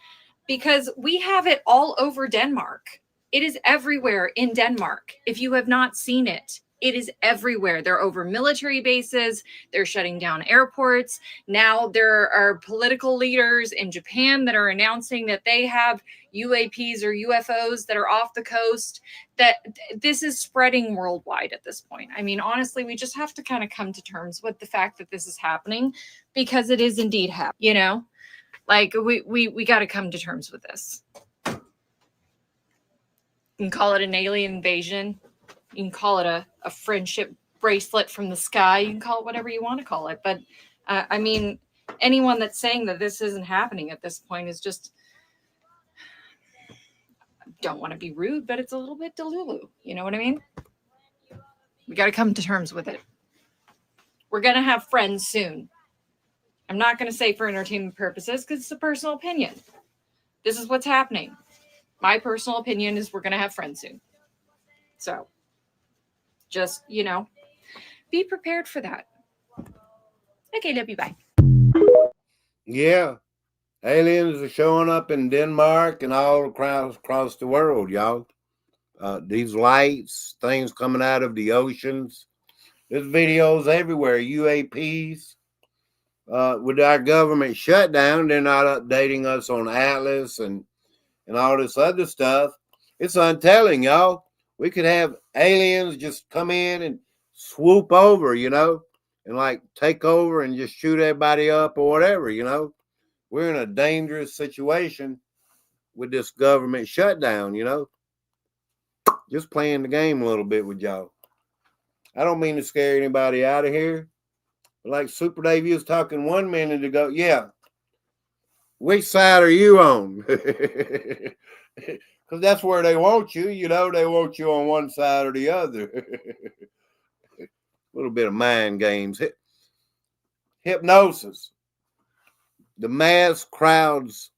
because we have it all over Denmark. It is everywhere in Denmark. If you have not seen it, it is everywhere. They're over military bases. They're shutting down airports. Now there are political leaders in Japan that are announcing that they have UAPs or UFOs that are off the coast. That this is spreading worldwide at this point. I mean, honestly, we just have to kind of come to terms with the fact that this is happening, because it is indeed happening. You know, like we got to come to terms with this. You can call it an alien invasion. You can call it a friendship bracelet from the sky. You can call it whatever you want to call it. But I mean, anyone that's saying that this isn't happening at this point is just, don't want to be rude, but it's a little bit delulu. You know what I mean? We got to come to terms with it. We're going to have friends soon. I'm not going to say for entertainment purposes because it's a personal opinion. This is what's happening. My personal opinion is we're going to have friends soon. So just, you know, be prepared for that. Okay, love you. Bye. Yeah. Aliens are showing up in Denmark and all across the world, y'all. These lights, things coming out of the oceans. There's videos everywhere, UAPs. With our government shutdown, they're not updating us on Atlas and all this other stuff. It's untelling, y'all. We could have aliens just come in and swoop over, you know, and like take over and just shoot everybody up or whatever, you know. We're in a dangerous situation with this government shutdown, you know. Just playing the game a little bit with y'all. I don't mean to scare anybody out of here. But like Super Dave, you was talking 1 minute ago. Yeah. Which side are you on? Because that's where they want you. You know, they want you on one side or the other. A little bit of mind games. Hypnosis. The mass crowds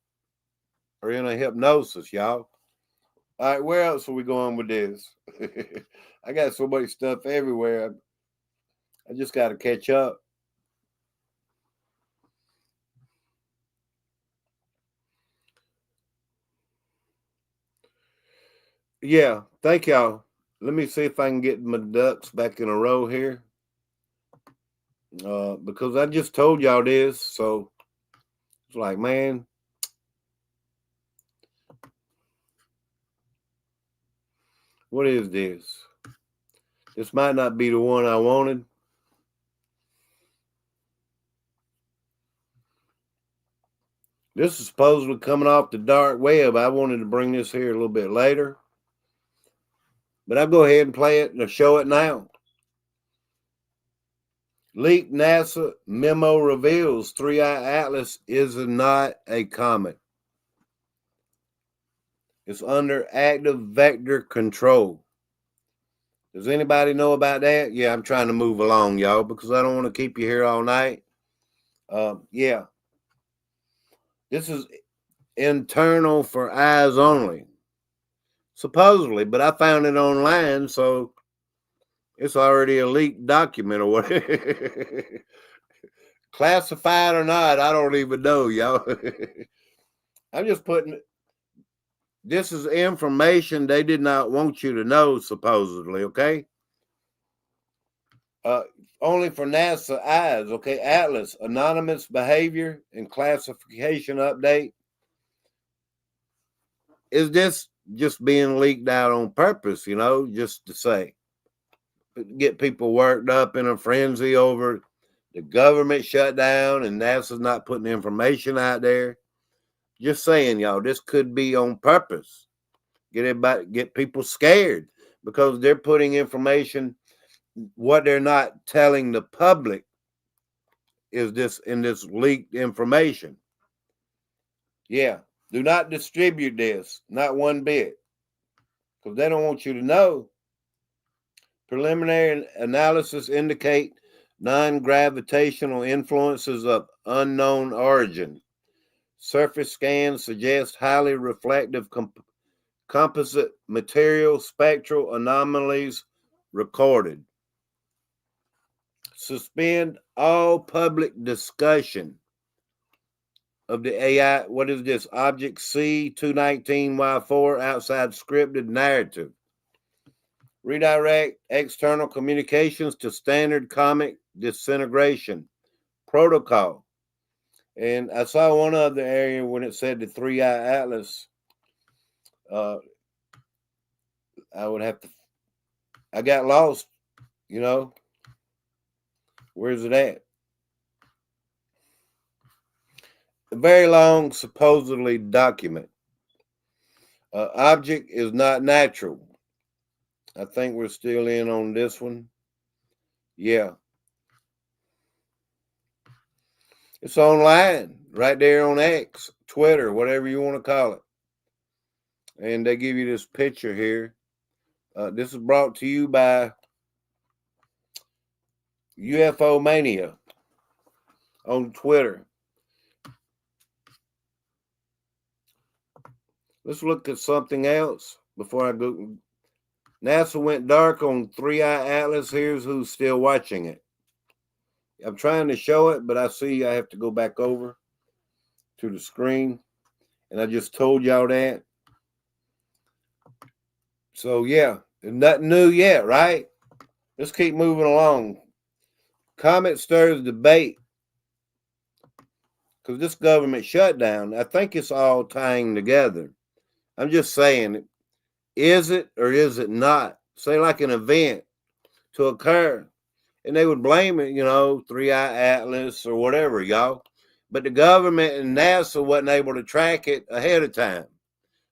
are in a hypnosis, y'all. All right, where else are we going with this? I got so much stuff everywhere. I just got to catch up. Yeah, thank y'all. Let me see if I can get my ducks back in a row here. Because I just told y'all this, so it's like, man. What is this? This might not be the one I wanted. This is supposedly coming off the dark web. I wanted to bring this here a little bit later. But I'll go ahead and play it and show it now. Leaked NASA memo reveals 3i Atlas is not a comet. It's under active vector control. Does anybody know about that? Yeah, I'm trying to move along, y'all, because I don't want to keep you here all night. Yeah. This is internal for eyes only. Supposedly, but I found it online, so it's already a leaked document or whatever. classified or not, I don't even know, y'all. I'm just putting, this is information they did not want you to know, supposedly, okay? Only for NASA eyes, okay? Atlas, anonymous behavior and classification update. Is this just being leaked out on purpose, you know, just to say, get people worked up in a frenzy over the government shut down and NASA's not putting information out there? Just saying, y'all, this could be on purpose. Get people scared because they're putting information. What they're not telling the public is this in this leaked information. Yeah, do not distribute this, not one bit, because they don't want you to know. Preliminary analysis indicate non-gravitational influences of unknown origin. Surface scans suggest highly reflective composite material spectral anomalies recorded. Suspend all public discussion of the AI. What is this? Object C219Y4 outside scripted narrative. Redirect external communications to standard comic disintegration protocol. And I saw one other area when it said the 3-eye atlas. I would have to, I got lost, you know. Where's it at? A very long, supposedly document. Object is not natural. I think we're still in on this one. Yeah. It's online, right there on X, Twitter, whatever you want to call it. And they give you this picture here. This is brought to you by UFO Mania on Twitter. Let's look at something else before I go. NASA went dark on 3-eye atlas. Here's who's still watching it. I'm trying to show it, but I see I have to go back over to the screen. And I just told y'all that. So, yeah, there's nothing new yet, right? Let's keep moving along. Comet stirs debate because this government shutdown, I think it's all tying together. I'm just saying, is it or is it not? Say like an event to occur. And they would blame it, you know, 3-eye atlas or whatever, y'all. But the government and NASA wasn't able to track it ahead of time.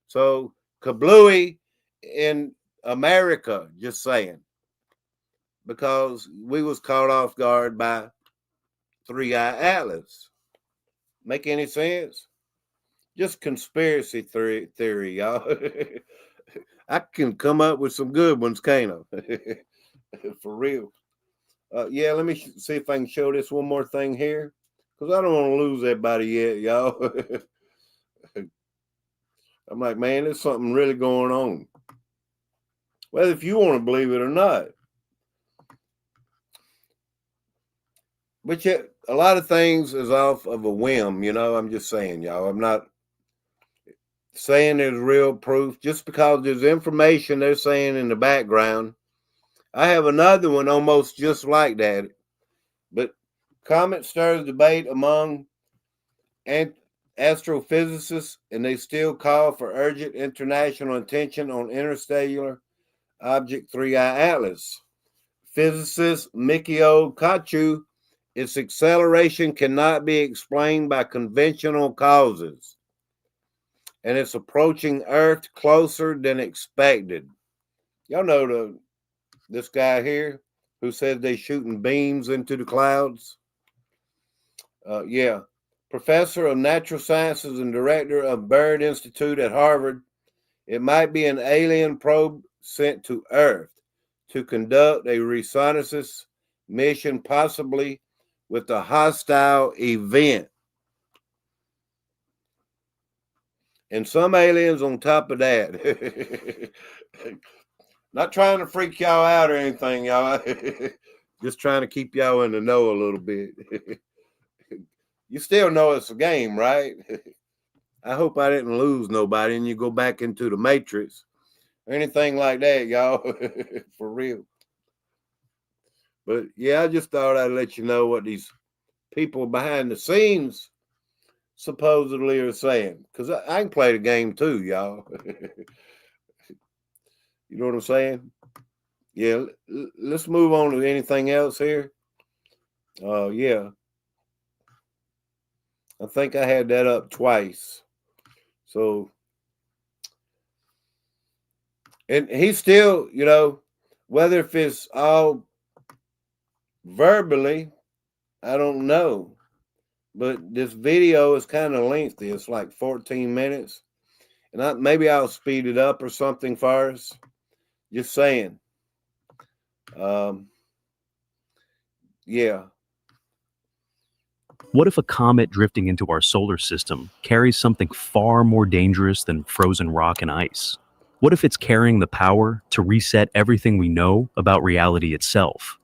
So kablooey in America, just saying. Because we was caught off guard by 3-eye atlas. Make any sense? Just conspiracy theory, y'all. I can come up with some good ones, can't I? For real. Yeah, let me see if I can show this one more thing here. Because I don't want to lose everybody yet, y'all. I'm like, man, there's something really going on. Well, if you want to believe it or not. But yet, a lot of things is off of a whim, you know. I'm just saying, y'all. I'm not saying there's real proof. Just because there's information they're saying in the background. I have another one almost just like that. But comet stirs debate among astrophysicists, and they still call for urgent international attention on interstellar object 3-eye atlas. Physicist Mikio Kachu, its acceleration cannot be explained by conventional causes, and it's approaching Earth closer than expected. Y'all know this guy here who says they're shooting beams into the clouds? Yeah. Professor of Natural Sciences and director of Byrd Institute at Harvard. It might be an alien probe sent to Earth to conduct a reconnaissance mission, possibly with a hostile event. And some aliens on top of that. Not trying to freak y'all out or anything, y'all. Just trying to keep y'all in the know a little bit. You still know it's a game, right? I hope I didn't lose nobody and you go back into the Matrix or anything like that, y'all. For real. But yeah, I just thought I'd let you know what these people behind the scenes supposedly are saying. Because I can play the game too, y'all. You know what I'm saying? Yeah, let's move on to anything else here. Yeah. I think I had that up twice. So, and he's still, you know, whether if it's all verbally, I don't know. But this video is kind of lengthy. It's like 14 minutes. And maybe I'll speed it up or something for us. Just saying. Yeah. What if a comet drifting into our solar system carries something far more dangerous than frozen rock and ice? What if it's carrying the power to reset everything we know about reality itself?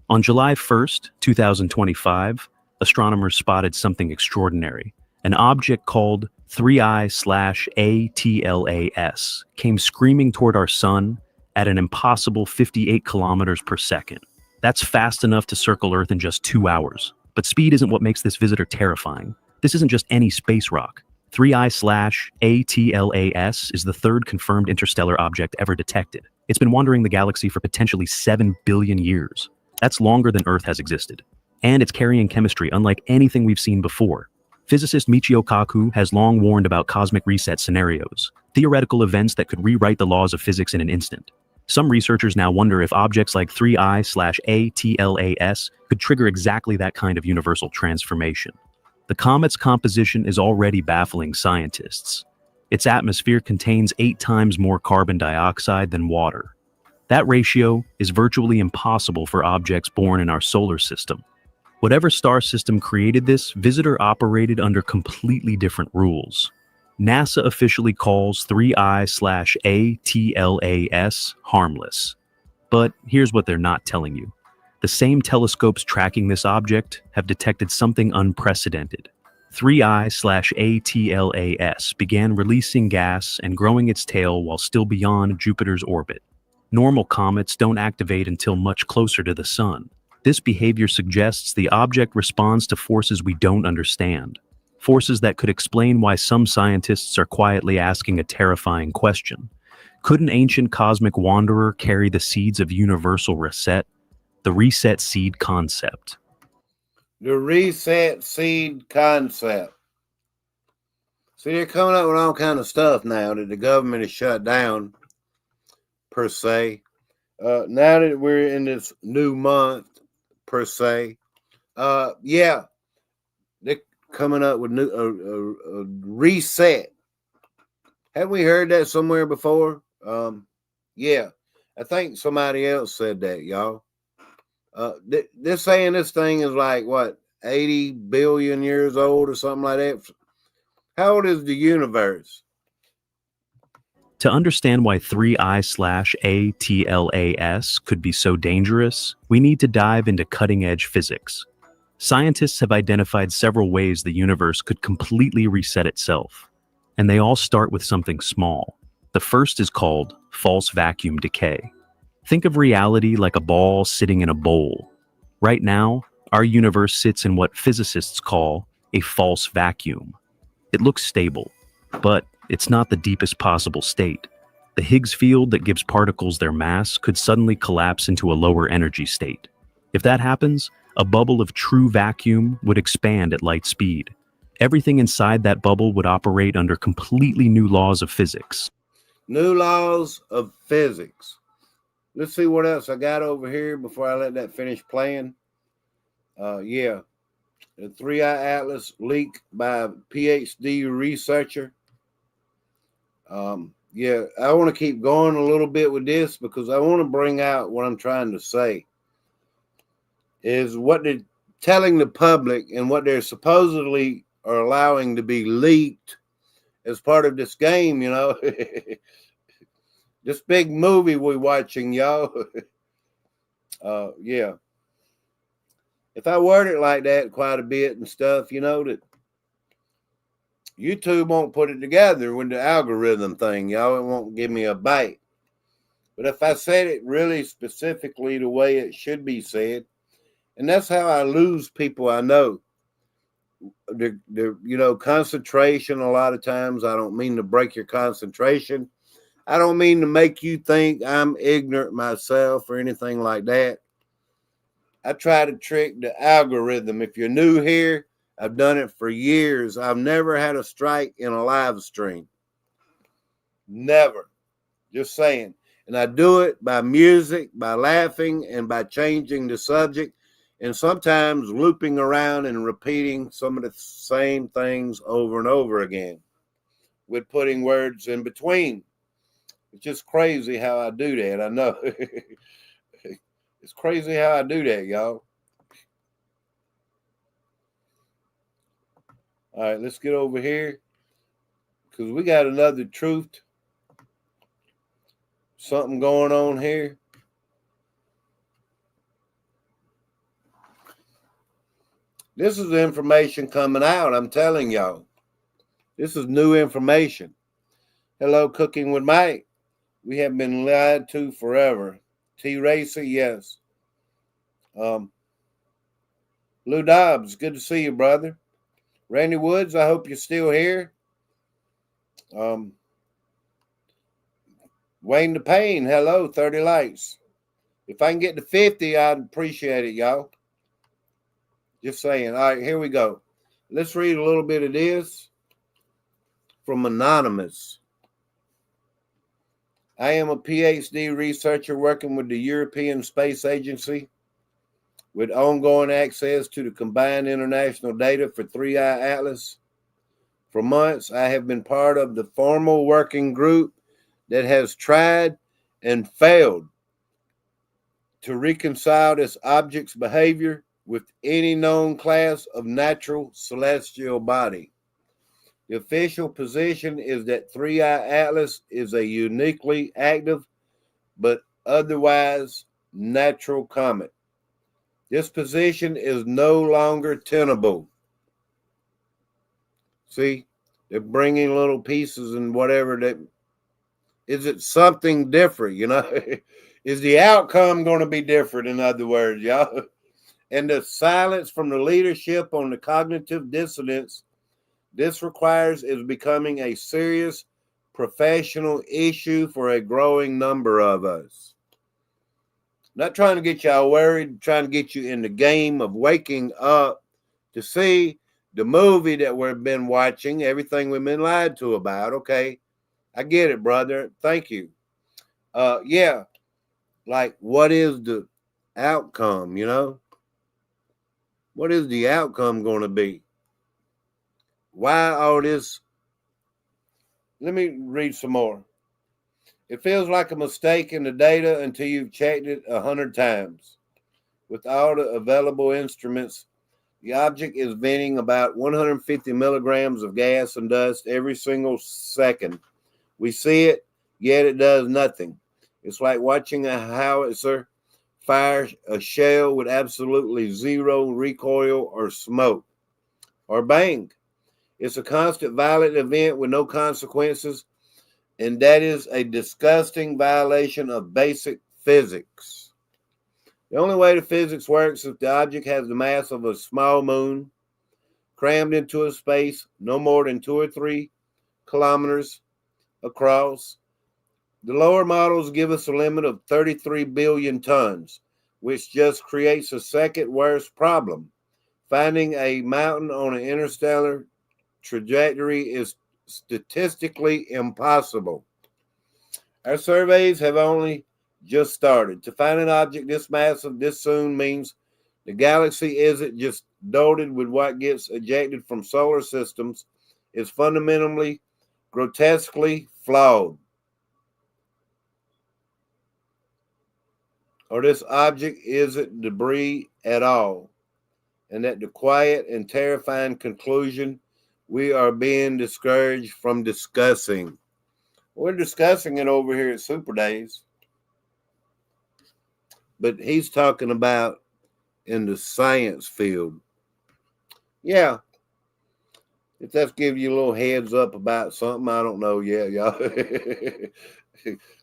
On July 1st, 2025, astronomers spotted something extraordinary. An object called 3I/ATLAS came screaming toward our sun at an impossible 58 kilometers per second. That's fast enough to circle Earth in just 2 hours. But speed isn't what makes this visitor terrifying. This isn't just any space rock. 3I/ATLAS is the third confirmed interstellar object ever detected. It's been wandering the galaxy for potentially 7 billion years. That's longer than Earth has existed. And it's carrying chemistry unlike anything we've seen before. Physicist Michio Kaku has long warned about cosmic reset scenarios, theoretical events that could rewrite the laws of physics in an instant. Some researchers now wonder if objects like 3I/ATLAS could trigger exactly that kind of universal transformation. The comet's composition is already baffling scientists. Its atmosphere contains 8 times more carbon dioxide than water. That ratio is virtually impossible for objects born in our solar system. Whatever star system created this visitor operated under completely different rules. NASA officially calls 3I/ATLAS harmless. But here's what they're not telling you. The same telescopes tracking this object have detected something unprecedented. 3I/ATLAS began releasing gas and growing its tail while still beyond Jupiter's orbit. Normal comets don't activate until much closer to the sun. This behavior suggests the object responds to forces we don't understand. Forces that could explain why some scientists are quietly asking a terrifying question. Could an ancient cosmic wanderer carry the seeds of universal reset? The reset seed concept. The reset seed concept. See, they're coming up with all kind of stuff now that the government is shut down, per se. Now that we're in this new month, per se. Yeah. They're coming up with a reset. Have we heard that somewhere before? Yeah. I think somebody else said that, y'all. They're saying this thing is like, what, 80 billion years old or something like that? How old is the universe? To understand why 3I/ATLAS could be so dangerous, we need to dive into cutting-edge physics. Scientists have identified several ways the universe could completely reset itself, and they all start with something small. The first is called false vacuum decay. Think of reality like a ball sitting in a bowl. Right now, our universe sits in what physicists call a false vacuum. It looks stable, but it's not the deepest possible state. The Higgs field that gives particles their mass could suddenly collapse into a lower energy state. If that happens, a bubble of true vacuum would expand at light speed. Everything inside that bubble would operate under completely new laws of physics. New laws of physics. Let's see what else I got over here before I let that finish playing. Yeah. The 3I Atlas leak by a PhD researcher. Yeah, I want to keep going a little bit with this because I want to bring out what I'm trying to say. Is what they're telling the public and what they're supposedly are allowing to be leaked as part of this game, you know. This big movie we're watching, y'all. Yeah. if I word it like that quite a bit and stuff, you know, that YouTube won't put it together with the algorithm thing, y'all. It won't give me a bite. But if I said it really specifically the way it should be said, and that's how I lose people I know. The you know, concentration, a lot of times, I don't mean to break your concentration. I don't mean to make you think I'm ignorant myself or anything like that. I try to trick the algorithm. If you're new here, I've done it for years. I've never had a strike in a live stream. Never. Just saying. And I do it by music, by laughing, and by changing the subject, and sometimes looping around and repeating some of the same things over and over again with putting words in between. It's just crazy how I do that. I know. It's crazy how I do that, y'all. All right, let's get over here because we got another truth. Something going on here. This is the information coming out. I'm telling y'all. This is new information. Hello, Cooking with Mike. We have been lied to forever. T. Racer, yes. Lou Dobbs, good to see you, brother. Randy Woods, I hope you're still here. Wayne the Pain, hello, 30 likes. If I can get to 50, I'd appreciate it, y'all. Just saying. All right, here we go. Let's read a little bit of this from Anonymous. I am a PhD researcher working with the European Space Agency with ongoing access to the combined international data for 3i Atlas. For months, I have been part of the formal working group that has tried and failed to reconcile this object's behavior with any known class of natural celestial body. The official position is that 3i Atlas is a uniquely active but otherwise natural comet. This position is no longer tenable. See, they're bringing little pieces and whatever. That is it something different, you know? Is the outcome going to be different, in other words, y'all? And the silence from the leadership on the cognitive dissonance this requires is becoming a serious professional issue for a growing number of us. Not trying to get y'all worried, trying to get you in the game of waking up to see the movie that we've been watching, everything we've been lied to about. Okay, I get it, brother. Thank you. Yeah, like what is the outcome, you know? What is the outcome going to be? Why all this? Let me read some more. It feels like a mistake in the data until you've checked it 100 times. With all the available instruments, the object is venting about 150 milligrams of gas and dust every single second. We see it, yet it does nothing. It's like watching a howitzer fire a shell with absolutely zero recoil or smoke. Or bang. It's a constant violent event with no consequences, and that is a disgusting violation of basic physics. The only way the physics works is if the object has the mass of a small moon crammed into a space no more than 2 or 3 kilometers across. The lower models give us a limit of 33 billion tons, which just creates a second worst problem. Finding a mountain on an interstellar trajectory is statistically impossible. Our surveys have only just started. To find an object this massive this soon means the galaxy isn't just dotted with what gets ejected from solar systems. It's fundamentally, grotesquely flawed. Or this object isn't debris at all. And that the quiet and terrifying conclusion we are being discouraged from discussing. We're discussing it over here at Super Days. But he's talking about in the science field. Yeah. If that's give you a little heads up about something, I don't know. Yeah, y'all.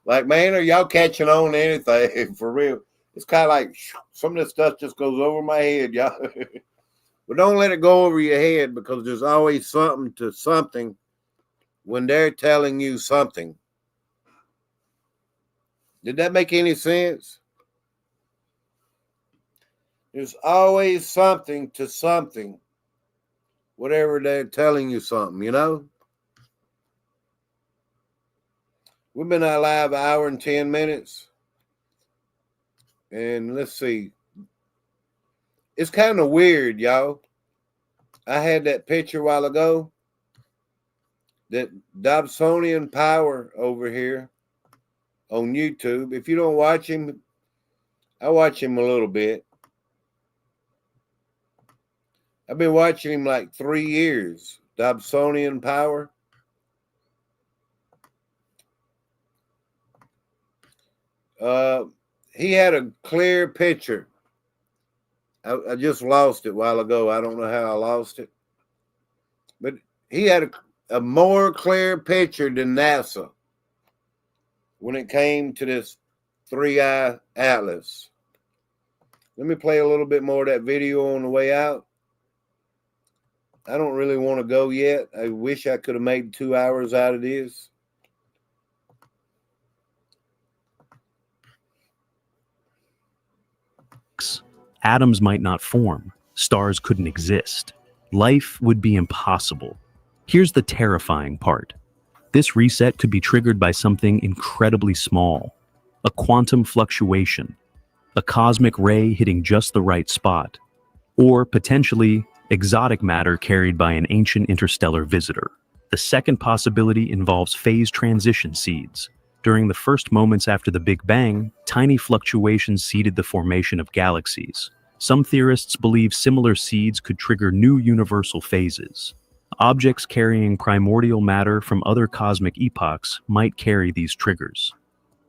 Like, man, are y'all catching on to anything for real? It's kind of like some of this stuff just goes over my head, y'all. But don't let it go over your head, because there's always something to something when they're telling you something. Did that make any sense? There's always something to something, whatever they're telling you something, you know? We've been out live 1 hour and 10 minutes. And let's see. It's kind of weird, y'all. I had that picture a while ago. That Dobsonian Power over here on YouTube. If you don't watch him, I watch him a little bit. I've been watching him like 3 years. Dobsonian Power. He had a clear picture. I just lost it a while ago. I don't know how I lost it. But he had a more clear picture than NASA when it came to this 3-eye atlas. Let me play a little bit more of that video on the way out. I don't really want to go yet. I wish I could have made 2 hours out of this. Atoms might not form. Stars couldn't exist. Life would be impossible. Here's the terrifying part. This reset could be triggered by something incredibly small. A quantum fluctuation. A cosmic ray hitting just the right spot. Or, potentially, exotic matter carried by an ancient interstellar visitor. The second possibility involves phase transition seeds. During the first moments after the Big Bang, tiny fluctuations seeded the formation of galaxies. Some theorists believe similar seeds could trigger new universal phases. Objects carrying primordial matter from other cosmic epochs might carry these triggers.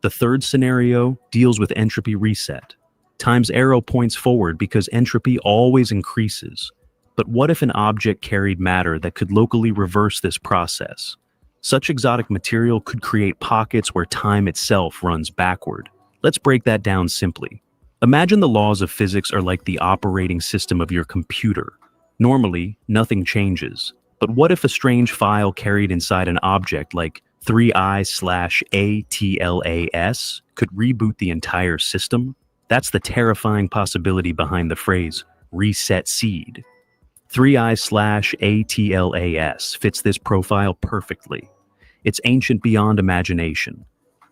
The third scenario deals with entropy reset. Time's arrow points forward because entropy always increases. But what if an object carried matter that could locally reverse this process? Such exotic material could create pockets where time itself runs backward. Let's break that down simply. Imagine the laws of physics are like the operating system of your computer. Normally, nothing changes. But what if a strange file carried inside an object like 3i/ATLAS could reboot the entire system? That's the terrifying possibility behind the phrase, reset seed. 3i/ATLAS fits this profile perfectly. It's ancient beyond imagination.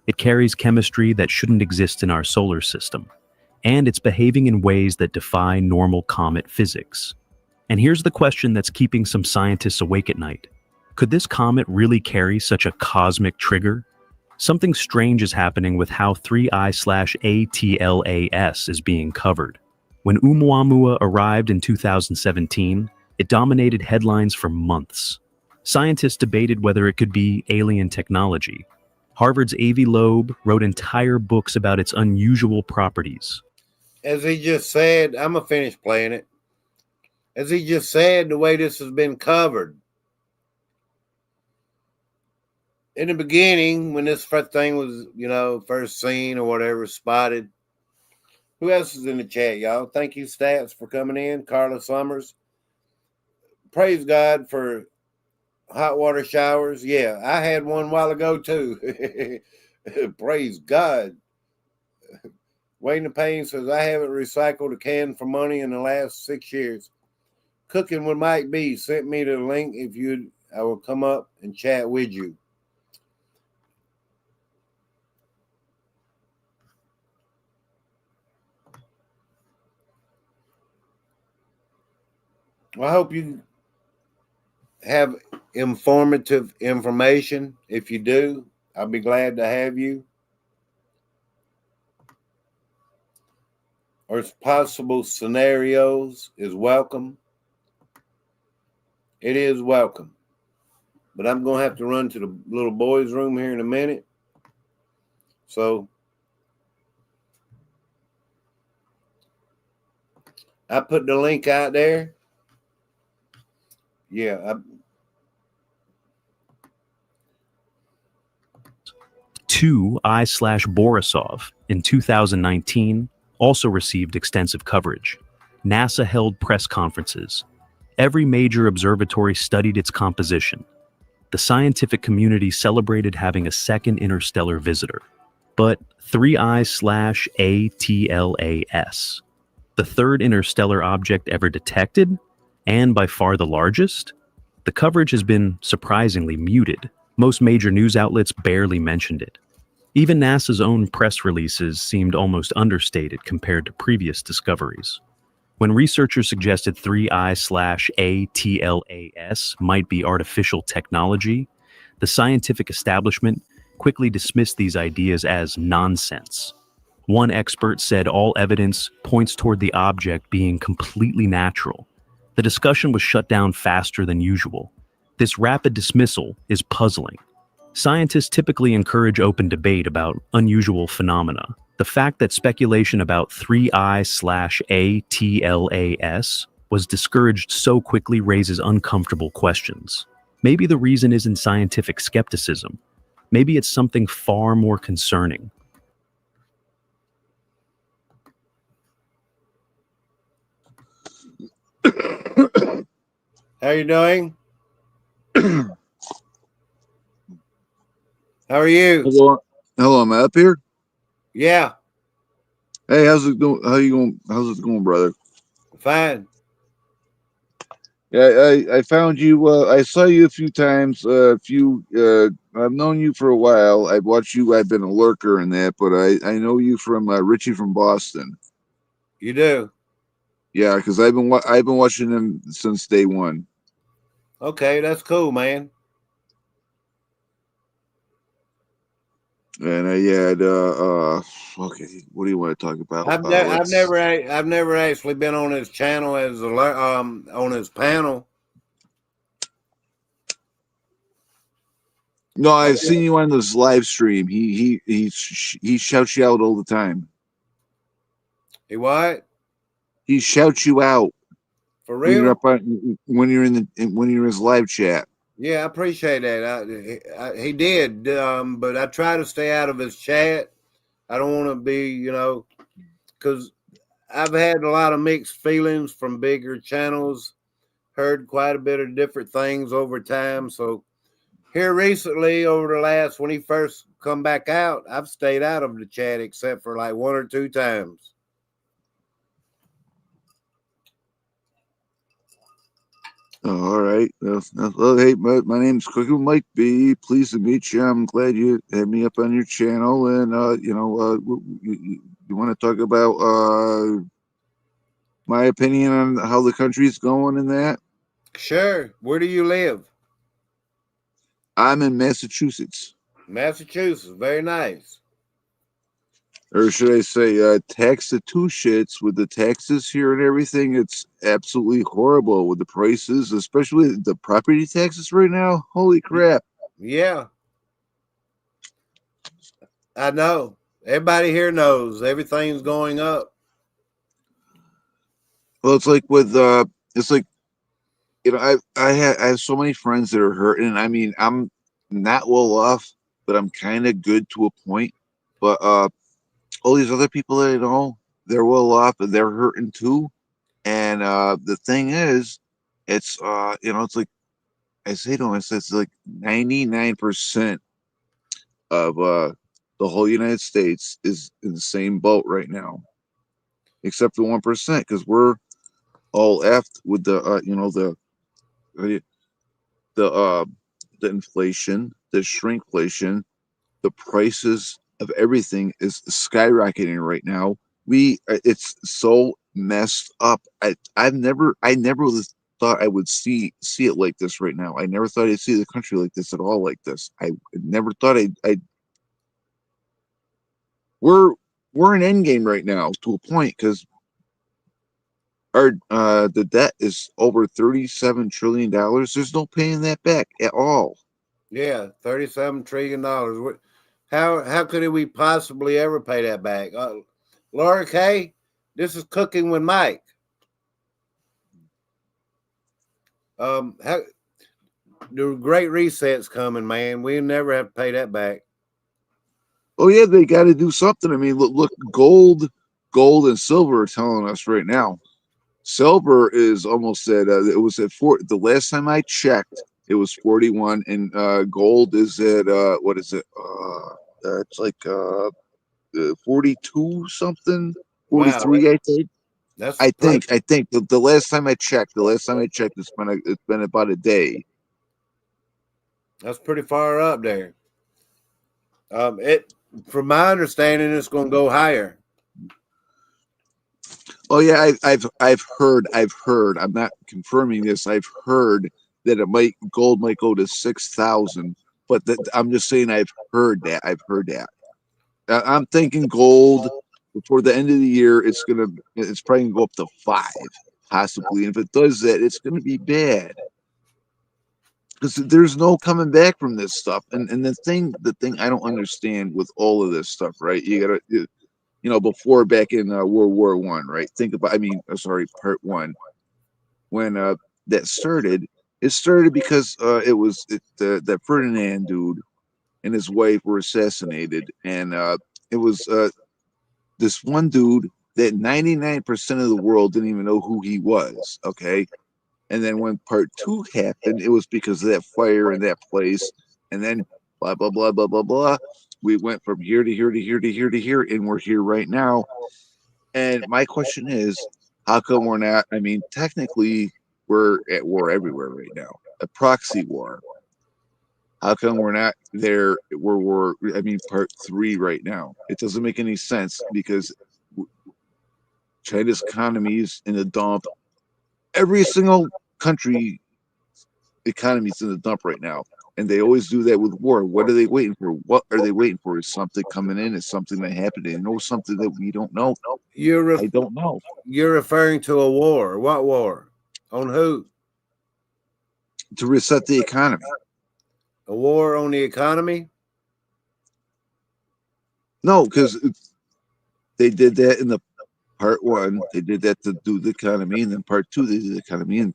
It carries chemistry that shouldn't exist in our solar system. And it's behaving in ways that defy normal comet physics. And here's the question that's keeping some scientists awake at night. Could this comet really carry such a cosmic trigger? Something strange is happening with how 3i/ATLAS is being covered. When Oumuamua arrived in 2017, it dominated headlines for months. Scientists debated whether it could be alien technology. Harvard's Avi Loeb wrote entire books about its unusual properties. As he just said, I'm going to finish playing it. As he just said, the way this has been covered. In the beginning, when this first thing was, first seen or whatever, spotted. Who else is in the chat, y'all? Thank you, Stats, for coming in. Carla Summers. Praise God for hot water showers. Yeah, I had one a while ago, too. Praise God. Wayne the Payne says, I haven't recycled a can for money in the last 6 years. Cooking with Mike B sent me the link. I will come up and chat with you. Well, I hope you have informative information. If you do, I'll be glad to have you. Or possible scenarios is welcome. It is welcome. But I'm going to have to run to the little boys' room here in a minute. So I put the link out there. Yeah. 2I/Borisov in 2019 also received extensive coverage. NASA held press conferences. Every major observatory studied its composition. The scientific community celebrated having a second interstellar visitor. But 3I/ATLAS, the third interstellar object ever detected, and by far the largest, the coverage has been surprisingly muted. Most major news outlets barely mentioned it. Even NASA's own press releases seemed almost understated compared to previous discoveries. When researchers suggested 3I/ATLAS might be artificial technology, the scientific establishment quickly dismissed these ideas as nonsense. One expert said all evidence points toward the object being completely natural. The discussion was shut down faster than usual. This rapid dismissal is puzzling. Scientists typically encourage open debate about unusual phenomena. The fact that speculation about 3I/ATLAS was discouraged so quickly raises uncomfortable questions. Maybe the reason isn't scientific skepticism. Maybe it's something far more concerning. How you doing? How are you? Hello, am I up here? Yeah, Hey, how's it going? How's it going, brother? fine. Yeah, I found you. I saw you a few times. I've known you for a while. I've watched you. I've been a lurker in that, but I know you from Richie from Boston. You do? Yeah, because I've been watching him since day one. Okay, that's cool, man. And okay, what do you want to talk about? I've never actually been on his channel as on his panel. No, I've seen you on this live stream. He shouts you out all the time. He what? He shouts you out For when you're real? up on, when you're in his live chat. Yeah, I appreciate that. He did, but I try to stay out of his chat. I don't want to be, because I've had a lot of mixed feelings from bigger channels, heard quite a bit of different things over time. So here recently, over the last, when he first come back out, I've stayed out of the chat except for like 1 or 2 times. Oh, all right. Well, hey, my name's Cookie Mike B. Pleased to meet you. I'm glad you had me up on your channel. And you want to talk about my opinion on how the country's going and that? Sure. Where do you live? I'm in Massachusetts. Massachusetts. Very nice. Or should I say, Taxatushits with the taxes here and everything. It's absolutely horrible with the prices, especially the property taxes right now. Holy crap. Yeah. I know. Everybody here knows everything's going up. Well, it's like I have so many friends that are hurting. I mean, I'm not well off, but I'm kind of good to a point. But all these other people that I know, they're well off and they're hurting too. And the thing is, it's it's like I say to them, it's like 99% of the whole United States is in the same boat right now, except for 1%, because we're all effed with the inflation, the shrinkflation, the prices of everything is skyrocketing right now. It's so messed up. I never thought I would see it like this right now. I never thought I'd see the country like this at all, like this. I never thought I'd we're in endgame right now to a point, because our the debt is over $37 trillion. There's no paying that back at all. Yeah, $37 trillion. How could we possibly ever pay that back? Laura K., this is Cooking with Mike. How the great reset's coming, man. We never have to pay that back. Oh yeah, they got to do something. I mean, look, gold and silver are telling us right now. Silver is almost at it was at the last time I checked, it was 41, and gold is at what is it? It's like 42 something, 43, Wow, I think. that's I pretty, think the last time I checked, it's been about a day. that's pretty far up there. It from my understanding, it's going to go higher. Oh yeah, I've heard. I'm not confirming this. I've heard that gold might go to 6,000, but I'm just saying I've heard that. I'm thinking gold before the end of the year. It's probably gonna go up to 5, possibly. And if it does that, it's gonna be bad because there's no coming back from this stuff. And the thing I don't understand with all of this stuff, right? Before back in World War I, right? Part one, when that started, it started because it was that Ferdinand dude and his wife were assassinated, and it was this one dude that 99% of the world didn't even know who he was. Okay, and then when part 2 happened, it was because of that fire in that place, and then blah blah blah blah blah blah. We went from here to here to here to here to here, and we're here right now. And my question is, how come we're not? I mean, technically, we're at war everywhere right now, a proxy war. How come we're not there? Part 3 right now. It doesn't make any sense because China's economy is in the dump. Every single country economy is in the dump right now. And they always do that with war. What are they waiting for? What are they waiting for? Is something coming in? Is something that happened? They know something that we don't know. I don't know. You're referring to a war. What war? On who? To reset the economy. A war on the economy? No, because they did that in the part 1. They did that to do the economy, and then part 2 they did the economy, and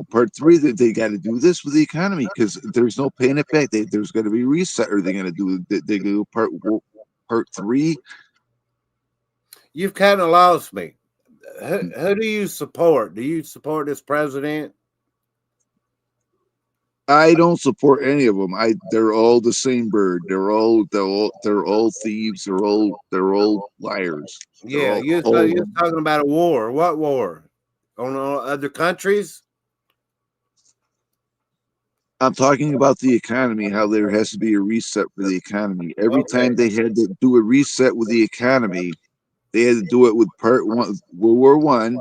part 3 that they got to do this with the economy because there's no paying it back. There's going to be reset. Or they're going to do they do part 3. You've kind of lost me. Who do you support? Do you support this president? I don't support any of them. They're all the same bird. They're all thieves. They're all liars. Yeah, you're talking about a war. What war? On other countries? I'm talking about the economy, how there has to be a reset for the economy. Every time they had to do a reset with the economy, they had to do it with part 1, World War One.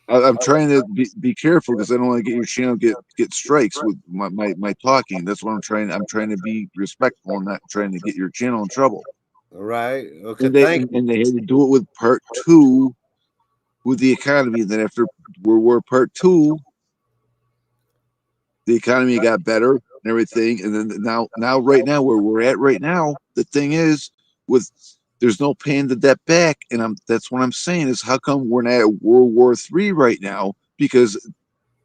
I'm trying to be careful because I don't want to get your channel get strikes with my talking. That's what I'm trying. I'm trying to be respectful and not trying to get your channel in trouble. All right. Okay. And they had to do it with part 2 with the economy. Then after World War Part 2, the economy got better and everything. And then now right now where we're at right now, the thing is there's no paying the debt back, and that's what I'm saying is how come we're not at World War III right now? Because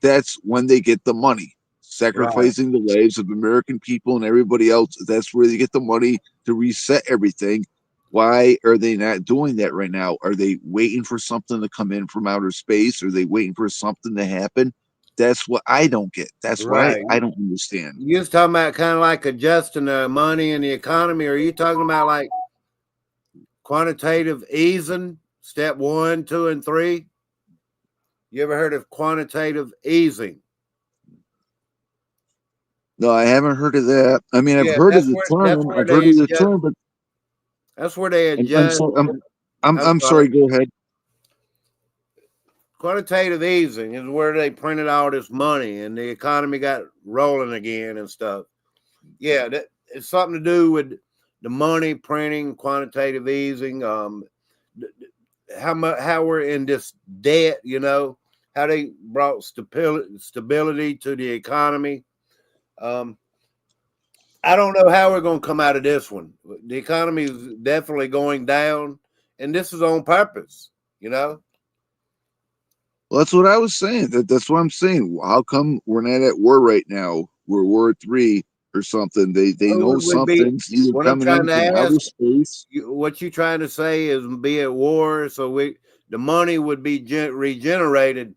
that's when they get the money, sacrificing the lives of American people and everybody else. That's where they get the money to reset everything. Why are they not doing that right now? Are they waiting for something to come in from outer space? Are they waiting for something to happen? That's what I don't get. That's why I don't understand. You're talking about kind of like adjusting the money and the economy. Or are you talking about like quantitative easing, step 1, 2, and 3? You ever heard of quantitative easing? No, I haven't heard of that. I mean, I've heard of the term. But that's where they adjust. I'm sorry. Go ahead. Quantitative easing is where they printed all this money and the economy got rolling again and stuff. Yeah, it's something to do with the money printing, quantitative easing, how we're in this debt, how they brought stability to the economy. I don't know how we're going to come out of this one. The economy is definitely going down, and this is on purpose, Well, that's what I was saying. That's what I'm saying. How come we're not at war right now? We're War 3 or something. They Who know would be? something's either What I'm coming trying in to from ask, outer space. what you trying to say is be at war, so the money would be regenerated.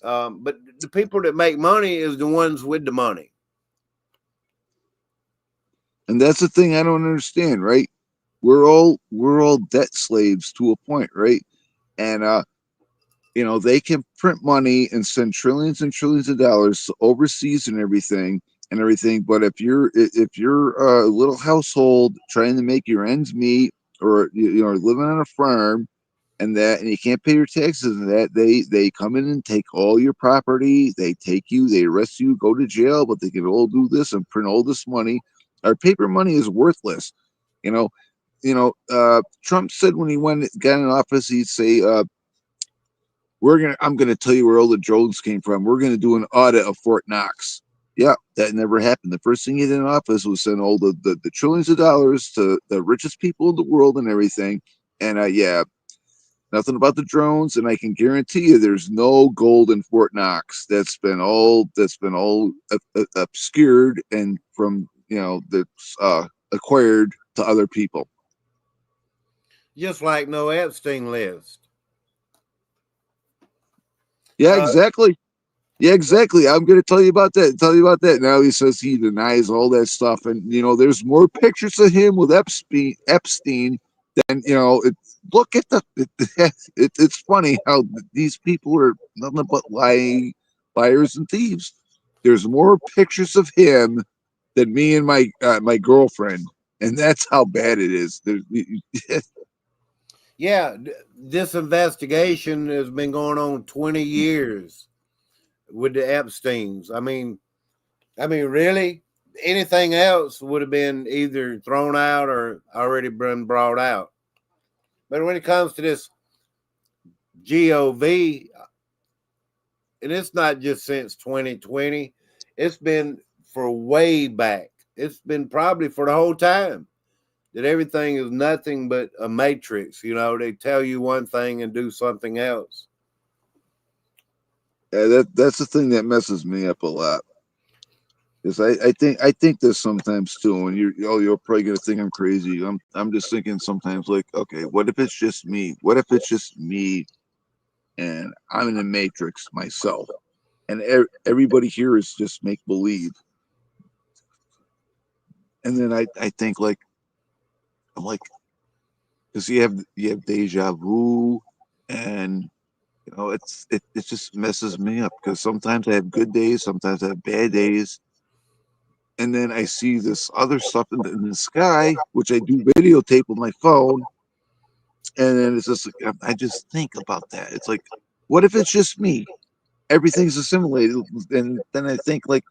But the people that make money is the ones with the money. And that's the thing I don't understand, right? We're all debt slaves to a point, right? And they can print money and send trillions and trillions of dollars overseas and everything. But if you're a little household trying to make your ends meet, or living on a farm and you can't pay your taxes and that, they come in and take all your property. They arrest you, go to jail, but they can all do this and print all this money. Our paper money is worthless. You know, Trump said when he got in office, he'd say, I'm gonna tell you where all the drones came from. We're gonna do an audit of Fort Knox. Yeah, that never happened. The first thing he did in office was send all the trillions of dollars to the richest people in the world and everything. And yeah, nothing about the drones. And I can guarantee you, there's no gold in Fort Knox. That's been all obscured and from that's acquired to other people. Just like no Epstein list. Yeah, exactly. Yeah, exactly. I'm going to tell you about that. Now he says he denies all that stuff. And, there's more pictures of him with Epstein than, look at it's funny how these people are nothing but liars and thieves. There's more pictures of him than me and my girlfriend. And that's how bad it is. Yeah, this investigation has been going on 20 years with the Epsteins. I mean, really, anything else would have been either thrown out or already been brought out. But when it comes to this GOV, and it's not just since 2020, it's been for way back. It's been probably for the whole time that everything is nothing but a matrix. They tell you one thing and do something else. Yeah, that's the thing that messes me up a lot. Because I think this sometimes too, and you're probably gonna think I'm crazy. I'm just thinking sometimes, like, okay, what if it's just me? What if it's just me, and I'm in the matrix myself, and everybody here is just make believe? And then I think, like, I'm like, because you have deja vu, and it just messes me up, because sometimes I have good days, sometimes I have bad days. And then I see this other stuff in the sky, which I do videotape with my phone. And then it's just like, I just think about that. It's like, what if it's just me? Everything's assimilated. And then I think, like,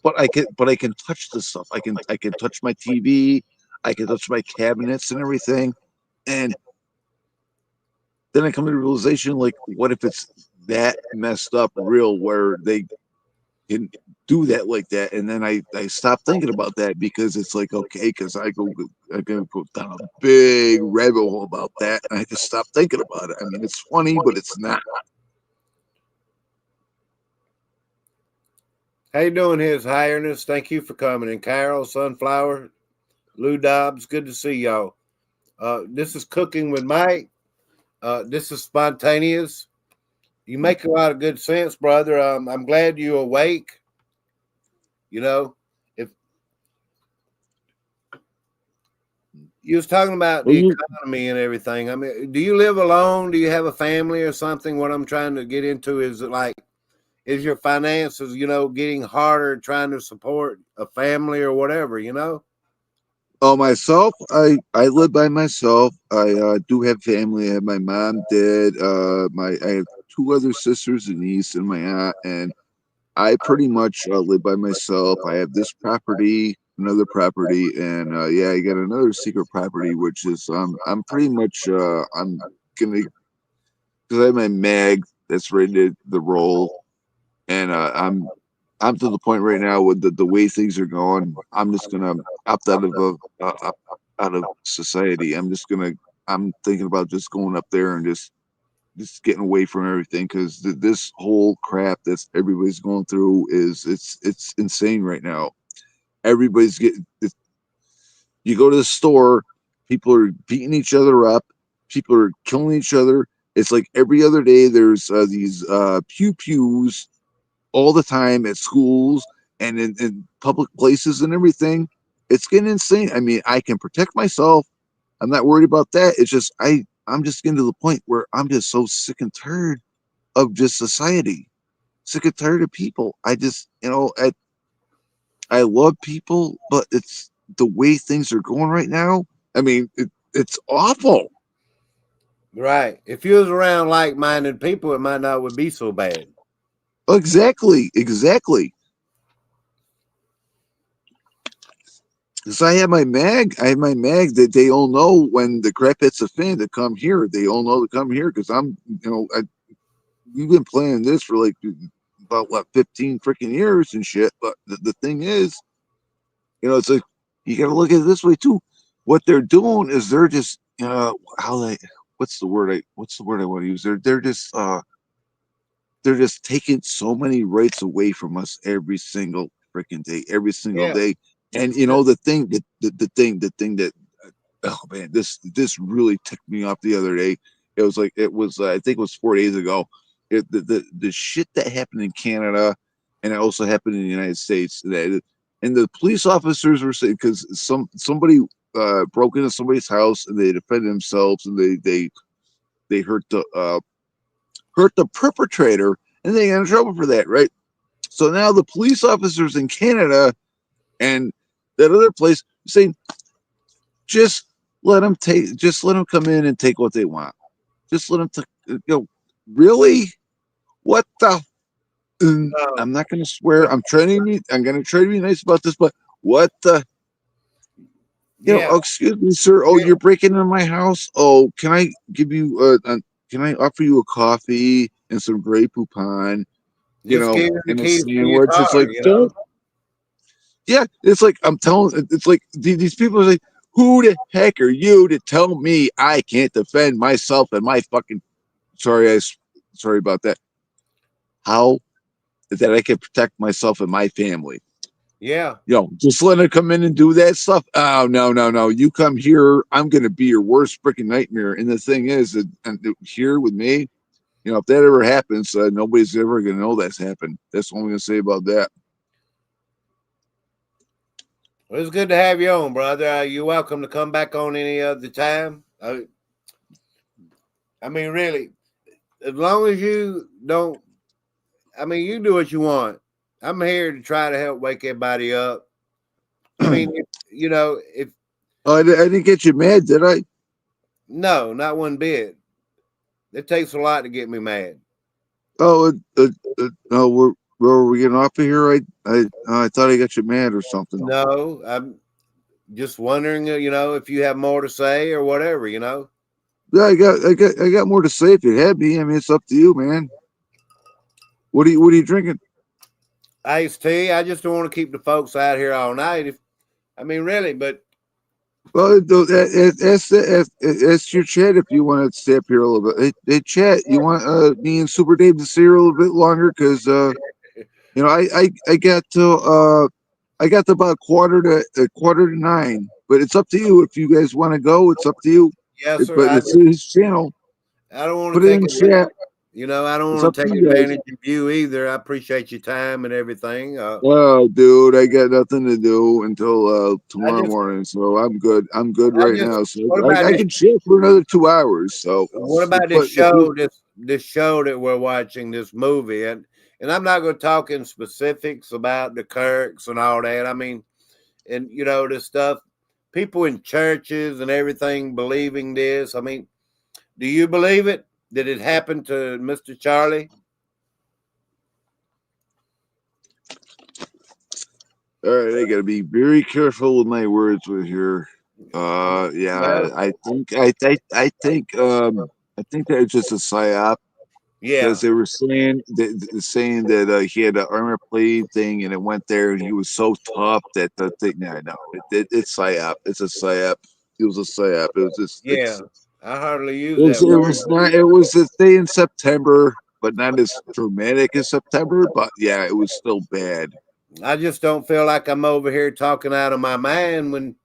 but I can touch this stuff. I can touch my TV. I can touch my cabinets and everything. And then I come to the realization, like, what if it's that messed up real, where they can do that like that? And then I stop thinking about that, because it's like, okay, because I go down a big rabbit hole about that, and I just stop thinking about it. I mean, it's funny, but it's not. How you doing, His Highness? Thank you for coming. And Carol, Sunflower, Lou Dobbs, good to see y'all. This is Cooking with Mike. This is spontaneous. You make a lot of good sense, brother. I'm glad you're awake. If you was talking about the economy and everything, I mean, do you live alone? Do you have a family or something? What I'm trying to get into is, like, is your finances, getting harder trying to support a family or whatever, Oh, myself, I live by myself. I do have family. I have my mom, dad, I have two other sisters, a niece, and my aunt, and I pretty much live by myself. I have this property, another property, and yeah, I got another secret property, which is I'm pretty much I'm gonna, because I have my mag that's ready to roll, and I'm to the point right now with the way things are going. I'm just gonna opt out of society. I'm thinking about just going up there and just just getting away from everything because this whole crap that's everybody's going through it's insane right now. Everybody's getting. You go to the store, people are beating each other up, people are killing each other. It's like every other day there's these pew pews all the time at schools and in public places and everything. It's getting insane. I mean, I can protect myself. I'm not worried about that. It's just I'm just getting to the point where I'm just so sick and tired of just society, sick and tired of people. I just, I love people, but it's the way things are going right now. I mean, it's awful. Right. If you was around like-minded people, it might not would be so bad. Exactly. Because I have my mag that they all know when the crap hits the fan to come here. They all know to come here because we've been playing this for like about 15 freaking years and shit. But the thing is, it's like you got to look at it this way too. What they're doing is they're just what's the word I want to use? They're just taking so many rights away from us every single freaking day, every single day. And the thing that oh man, this really ticked me off the other day. It was I think it was 4 days ago. The shit that happened in Canada, and it also happened in the United States. And the police officers were saying because somebody broke into somebody's house and they defended themselves and they hurt the perpetrator and they got in trouble for that, right? So now the police officers in Canada and that other place saying, just let them come in and take what they want. Just let them really? What the? I'm not going to swear. I'm going to try to be nice about this, but what the? Excuse me, sir. Oh, you're breaking into my house. Oh, can I give you can I offer you a coffee and some Grey Poupon? And a sandwich. It's like, don't. Yeah, it's like I'm telling. It's like these people are like, who the heck are you to tell me I can't defend myself and my fucking? Sorry about that. How that I can protect myself and my family? Yeah. Just let them come in and do that stuff. Oh no! You come here, I'm gonna be your worst freaking nightmare. And the thing is, here with me, if that ever happens, nobody's ever gonna know that's happened. That's what I'm gonna say about that. Well, it's good to have you on, brother. You're welcome to come back on any other time. I mean, really, as long as you don't, you do what you want. I'm here to try to help wake everybody up. I mean, if I didn't get you mad, did I? No, not one bit. It takes a lot to get me mad. Oh, were we getting off of here? I thought I got you mad or something. No, I'm just wondering, if you have more to say or whatever, Yeah, I got more to say if you had me. I mean, it's up to you, man. What are you drinking? Iced tea. I just don't want to keep the folks out here all night. Really, but. Well, that's your chat if you want to stay up here a little bit. Hey, chat, you want me and Super Dave to stay here a little bit longer? Because, I got to about quarter to 9, but it's up to you. If you guys want to go, it's up to you. Yes, sir. But it's his channel. I don't want Put to it in chat. I don't want to take advantage of you either. I appreciate your time and everything. Oh, dude, I got nothing to do until tomorrow morning, so I'm good. I'm good right now. So I can chill for another 2 hours. So what about this show? This show that we're watching, this movie, and I'm not going to talk in specifics about the Kirks and all that. And this stuff. People in churches and everything believing this. Do you believe it? Did it happen to Mr. Charlie? All right, I got to be very careful with my words with here. Yeah, I think that it's just a psyop. Yeah, because they were saying that he had an armor plate thing, and it went there, and he was so tough that the thing. Yeah, no, it's psyop. It's a psyop. It was a psyop. It was just I hardly use It was, that it word. was not. It was a day in September, but not as dramatic as September. But yeah, it was still bad. I just don't feel like I'm over here talking out of my mind when,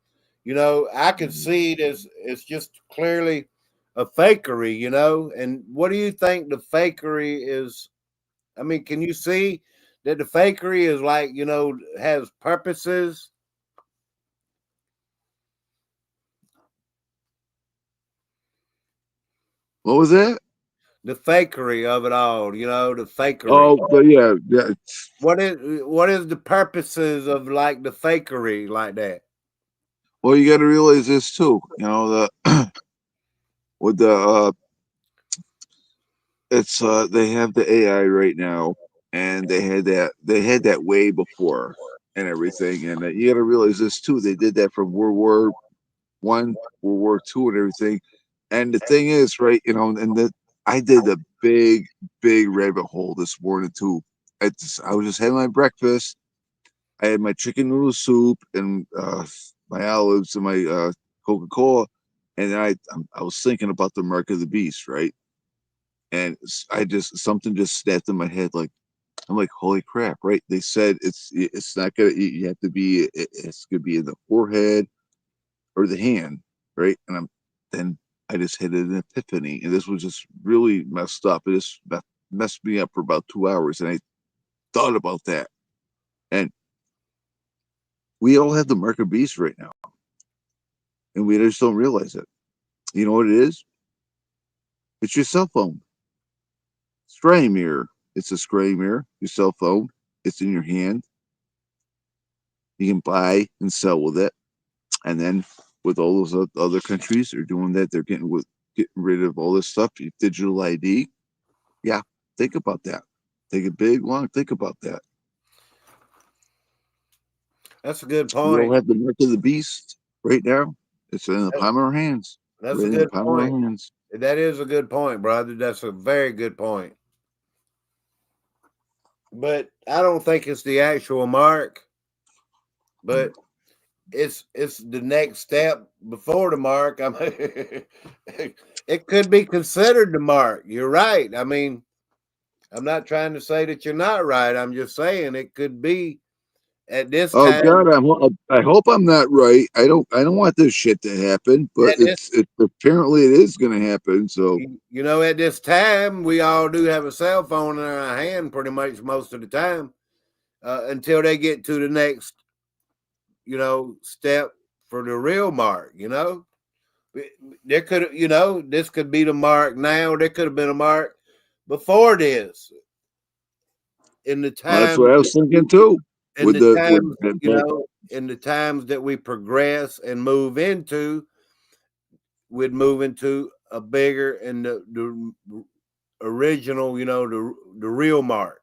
I can see it's just clearly a fakery, And what do you think the fakery is? I mean, can you see that the fakery is like, has purposes? What was that? The fakery of it all, the fakery. Oh, but yeah. What is the purposes of like the fakery like that? Well, you got to realize this too. The with the it's they have the AI right now, and they had that way before and everything. And you got to realize this too. They did that from World War I, World War II, and everything. And the thing is, right? And that I did a big rabbit hole this morning too. I was just having my breakfast. I had my chicken noodle soup and my olives and my Coca-Cola, and I was thinking about the mark of the beast, right? And something just snapped in my head. Like I'm like, holy crap, right? They said it's not gonna. You have to be. It's gonna be in the forehead or the hand, right? And then I just had an epiphany, and this was just really messed up. It just messed me up for about 2 hours, and I thought about that. And we all have the mark of beast right now, and we just don't realize it. You know what it is? It's your cell phone. Scry mirror. It's a scry mirror. Your cell phone. It's in your hand. You can buy and sell with it. And then with all those other countries, they're doing that. They're getting rid of all this stuff. Digital ID. Yeah, think about that. Take a big, long think about that. That's a good We all point. have the mark of the beast right now. It's in the palm of our hands. That's Right a in the good palm of our point. hands. That is a good point, brother. That's a very good point. But I don't think it's the actual mark, but it's the next step before the mark. I mean, it could be considered the mark. You're right. I mean, I'm not trying to say that you're not right. I'm just saying it could be at this Oh time. God, I hope I'm not right. I don't want this shit to happen, but At this, it apparently it is going to happen. So at this time, we all do have a cell phone in our hand pretty much most of the time until they get to the next, step for the real mark. There could, this could be the mark now. There could have been a mark before this. In the that's time, what I was thinking too. in With the the with times, in the times that we progress and move into, we'd move into a bigger and the original, the real mark.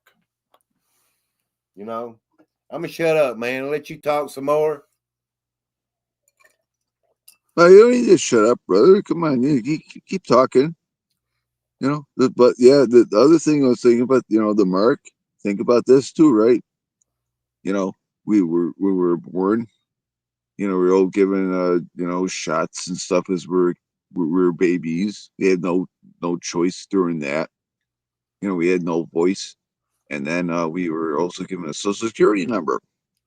I'm gonna shut up, man, and let you talk some more. no, you don't need to shut up, brother. Come on, you keep talking. But yeah, the other thing I was thinking about, the mark. Think about this too, right? We were born. We were all given shots and stuff as we were babies. We had no choice during that. We had no voice, and then we were also given a social security number.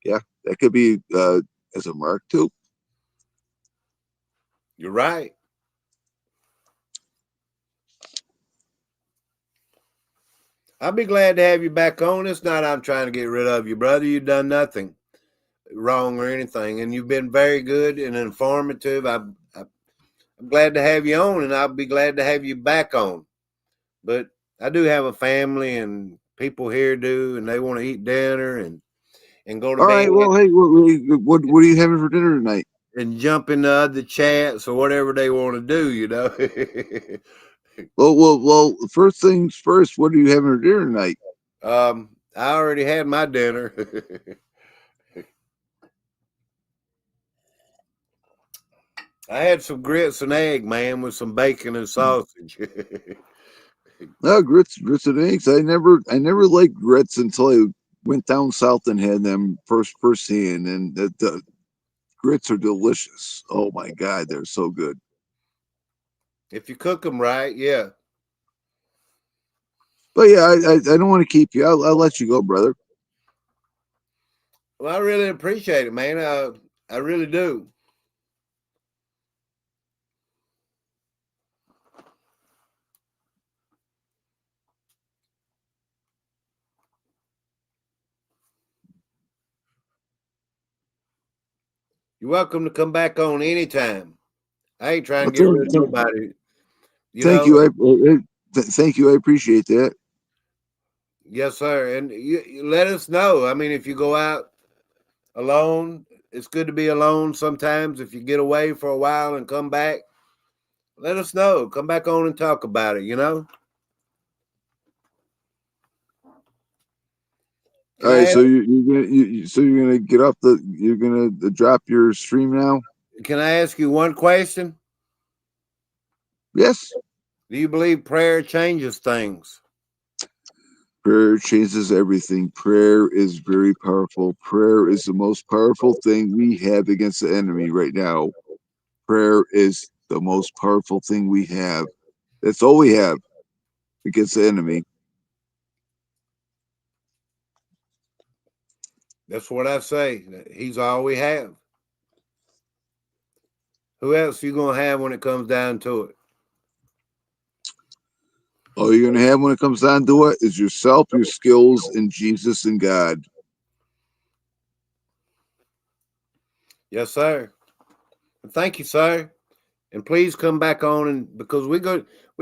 Yeah, that could be as a mark too. You're right. I'll be glad to have you back on. It's not I'm trying to get rid of you, brother. You've done nothing wrong or anything, and you've been very good and informative. I'm glad to have you on, and I'll be glad to have you back on. But I do have a family, and people here do, and they want to eat dinner and go to All bed right. Well, hey, what are you having for dinner tonight? and jump into other chats or whatever they want to do. Well. First things first. What are you having for dinner tonight? I already had my dinner. I had some grits and egg, man, with some bacon and sausage. No, grits and eggs. I never liked grits until I went down south and had them firsthand, and the grits are delicious. Oh my God, they're so good. If you cook them right, yeah. But yeah, I don't want to keep you. I'll let you go, brother. Well, I really appreciate it, man. I really do. You're welcome to come back on anytime. I ain't trying to get rid of nobody. Thank you. Thank you. I appreciate that. Yes, sir. And you let us know. I mean, if you go out alone, it's good to be alone sometimes. If you get away for a while and come back, let us know. Come back on and talk about it, you know? All right, so you're gonna get off you're gonna drop your stream now. Can I ask you one question? Yes. Do you believe prayer changes things? Prayer changes everything. Prayer is very powerful. Prayer is the most powerful thing we have against the enemy right now. Prayer is the most powerful thing we have. That's all we have against the enemy. That's what I say. He's all we have. Who else you gonna have when it comes down to it? All you're gonna have when it comes down to it is yourself, your skills, and Jesus and God. Yes, sir. Thank you, sir. And please come back on, and because we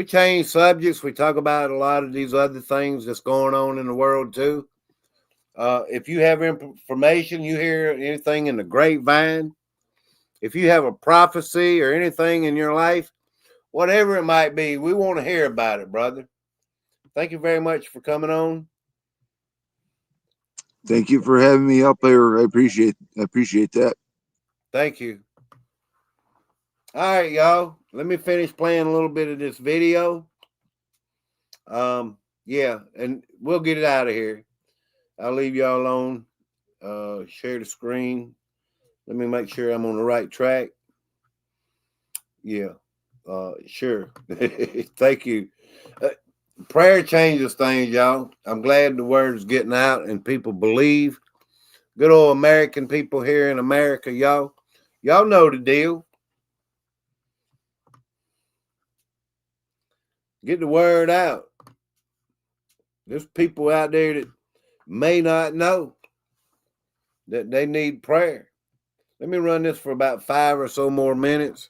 change subjects, we talk about a lot of these other things that's going on in the world too. If you have information, you hear anything in the grapevine, if you have a prophecy or anything in your life, whatever it might be, we want to hear about it, brother. Thank you very much for coming on. Thank you for having me up here. I appreciate that. Thank you. All right, y'all. Let me finish playing a little bit of this video. Yeah, and we'll get it out of here. I'll leave y'all alone. Share the screen. Let me make sure I'm on the right track. Yeah, sure. Thank you. Prayer changes things, y'all. I'm glad the word is getting out and people believe. Good old American people here in America, y'all. Y'all know the deal. Get the word out. There's people out there that may not know that they need prayer. Let me run this for about 5 or so more minutes,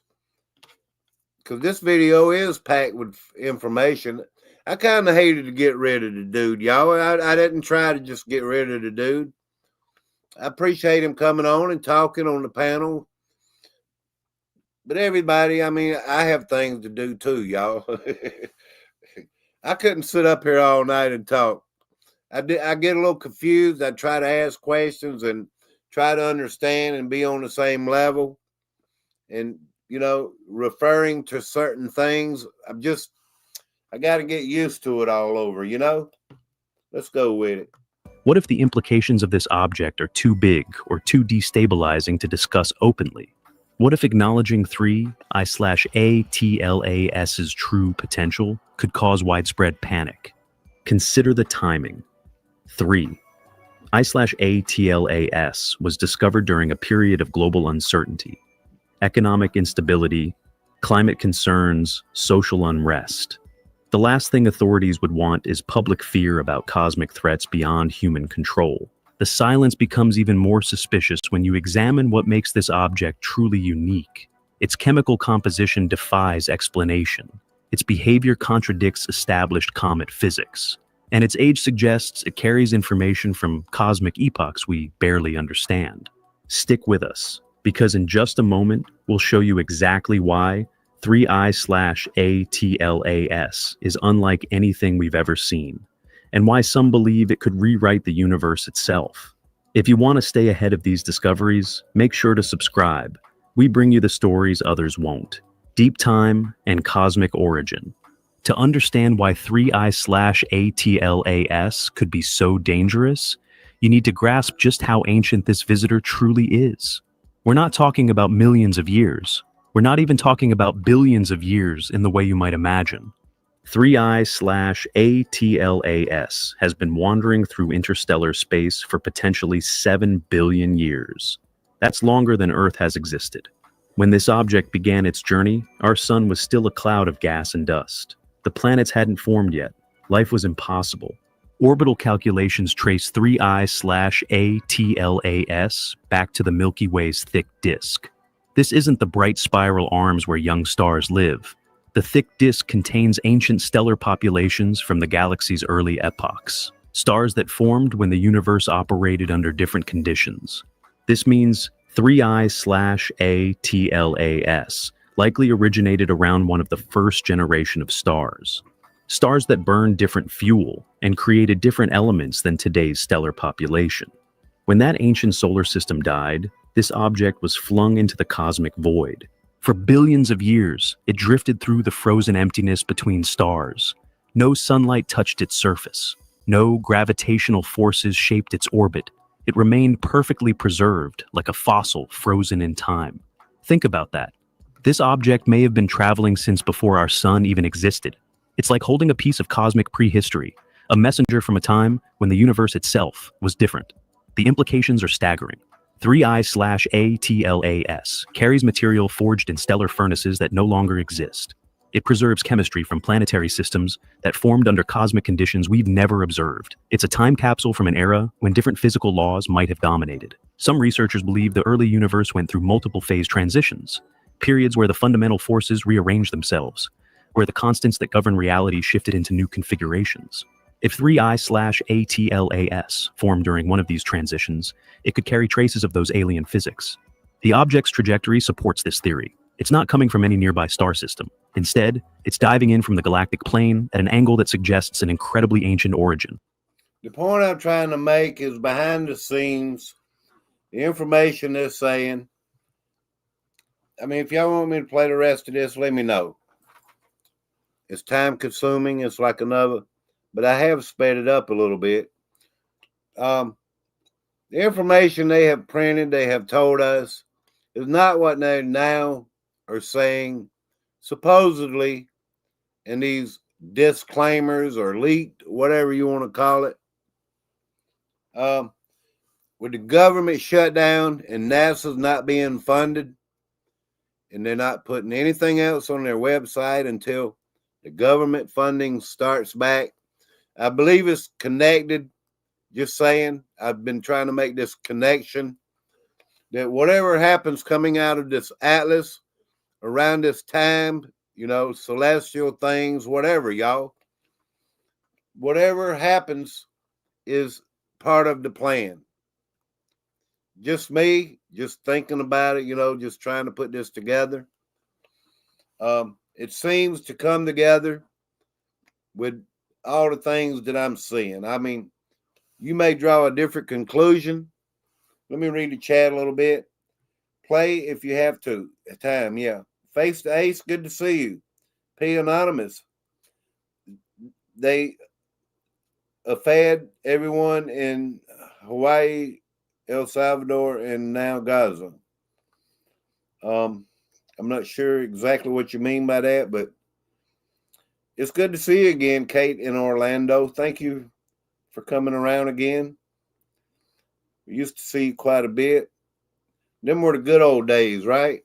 because this video is packed with information. I kind of hated to get rid of the dude, y'all. I didn't try to just get rid of the dude. I appreciate him coming on and talking on the panel. But everybody, I mean, I have things to do too, y'all. I couldn't sit up here all night and talk. I get a little confused. I try to ask questions and try to understand and be on the same level. And, you know, referring to certain things, I got to get used to it all over, you know? Let's go with it. What if the implications of this object are too big or too destabilizing to discuss openly? What if acknowledging 3I/ATLAS's true potential could cause widespread panic? Consider the timing. 3I/ATLAS was discovered during a period of global uncertainty, economic instability, climate concerns, social unrest. The last thing authorities would want is public fear about cosmic threats beyond human control. The silence becomes even more suspicious when you examine what makes this object truly unique. Its chemical composition defies explanation. Its behavior contradicts established comet physics. And its age suggests it carries information from cosmic epochs we barely understand. Stick with us, because in just a moment, we'll show you exactly why 3I/ATLAS is unlike anything we've ever seen, and why some believe it could rewrite the universe itself. If you want to stay ahead of these discoveries, make sure to subscribe. We bring you the stories others won't. Deep time and cosmic origin. To understand why 3I/ATLAS could be so dangerous, you need to grasp just how ancient this visitor truly is. We're not talking about millions of years. We're not even talking about billions of years in the way you might imagine. 3I/ATLAS has been wandering through interstellar space for potentially 7 billion years. That's longer than Earth has existed. When this object began its journey, our sun was still a cloud of gas and dust. The planets hadn't formed yet. Life was impossible. Orbital calculations trace 3I/ATLAS back to the Milky Way's thick disk. This isn't the bright spiral arms where young stars live. The thick disk contains ancient stellar populations from the galaxy's early epochs, stars that formed when the universe operated under different conditions. This means 3I/ATLAS likely originated around one of the first generation of stars. Stars that burned different fuel and created different elements than today's stellar population. When that ancient solar system died, this object was flung into the cosmic void. For billions of years, it drifted through the frozen emptiness between stars. No sunlight touched its surface. No gravitational forces shaped its orbit. It remained perfectly preserved, like a fossil frozen in time. Think about that. This object may have been traveling since before our sun even existed. It's like holding a piece of cosmic prehistory, a messenger from a time when the universe itself was different. The implications are staggering. 3I/ATLAS carries material forged in stellar furnaces that no longer exist. It preserves chemistry from planetary systems that formed under cosmic conditions we've never observed. It's a time capsule from an era when different physical laws might have dominated. Some researchers believe the early universe went through multiple phase transitions, periods where the fundamental forces rearranged themselves, where the constants that govern reality shifted into new configurations. If 3I/ATLAS formed during one of these transitions, it could carry traces of those alien physics. The object's trajectory supports this theory. It's not coming from any nearby star system. Instead, it's diving in from the galactic plane at an angle that suggests an incredibly ancient origin. The point I'm trying to make is behind the scenes, the information they're saying. I mean, if y'all want me to play the rest of this, let me know. It's time consuming. It's like another, but I have sped it up a little bit. The information they have printed, they have told us, is not what they now are saying, supposedly, in these disclaimers or leaked, whatever you want to call it. With the government shut down and NASA's not being funded, and they're not putting anything else on their website until the government funding starts back. I believe it's connected. Just saying, I've been trying to make this connection that whatever happens coming out of this atlas around this time, you know, celestial things, whatever, y'all, whatever happens is part of the plan. Just me, just thinking about it, you know, just trying to put this together. It seems to come together with all the things that I'm seeing. I mean, you may draw a different conclusion. Let me read the chat a little bit. Play if you have to. Time, yeah. Face the Ace, good to see you. P Anonymous. They fed everyone in Hawaii, El Salvador, and now Gaza. I'm not sure exactly what you mean by that, but it's good to see you again, Kate, in Orlando. Thank you for coming around again. We used to see you quite a bit. Them were the good old days, right?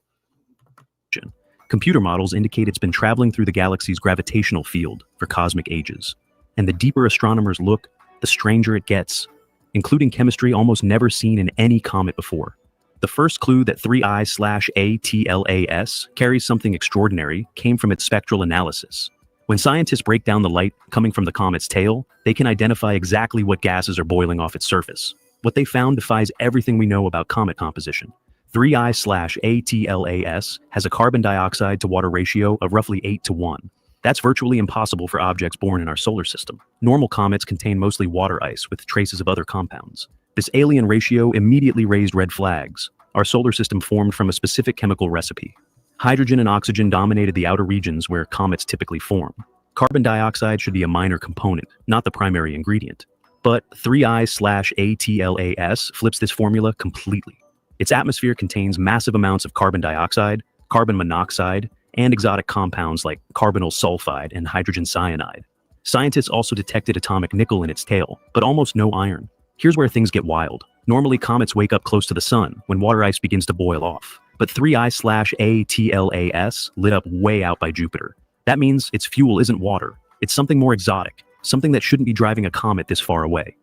Computer models indicate it's been traveling through the galaxy's gravitational field for cosmic ages. And the deeper astronomers look, the stranger it gets, including chemistry almost never seen in any comet before. The first clue that 3I/ATLAS carries something extraordinary came from its spectral analysis. When scientists break down the light coming from the comet's tail, they can identify exactly what gases are boiling off its surface. What they found defies everything we know about comet composition. 3I/ATLAS has a carbon dioxide to water ratio of roughly 8:1. That's virtually impossible for objects born in our solar system. Normal comets contain mostly water ice with traces of other compounds. This alien ratio immediately raised red flags. Our solar system formed from a specific chemical recipe. Hydrogen and oxygen dominated the outer regions where comets typically form. Carbon dioxide should be a minor component, not the primary ingredient. But 3I/ATLAS flips this formula completely. Its atmosphere contains massive amounts of carbon dioxide, carbon monoxide, and exotic compounds like carbonyl sulfide and hydrogen cyanide. Scientists also detected atomic nickel in its tail, but almost no iron. Here's where things get wild. Normally, comets wake up close to the sun when water ice begins to boil off. But 3I/ATLAS lit up way out by Jupiter. That means its fuel isn't water. It's something more exotic, something that shouldn't be driving a comet this far away.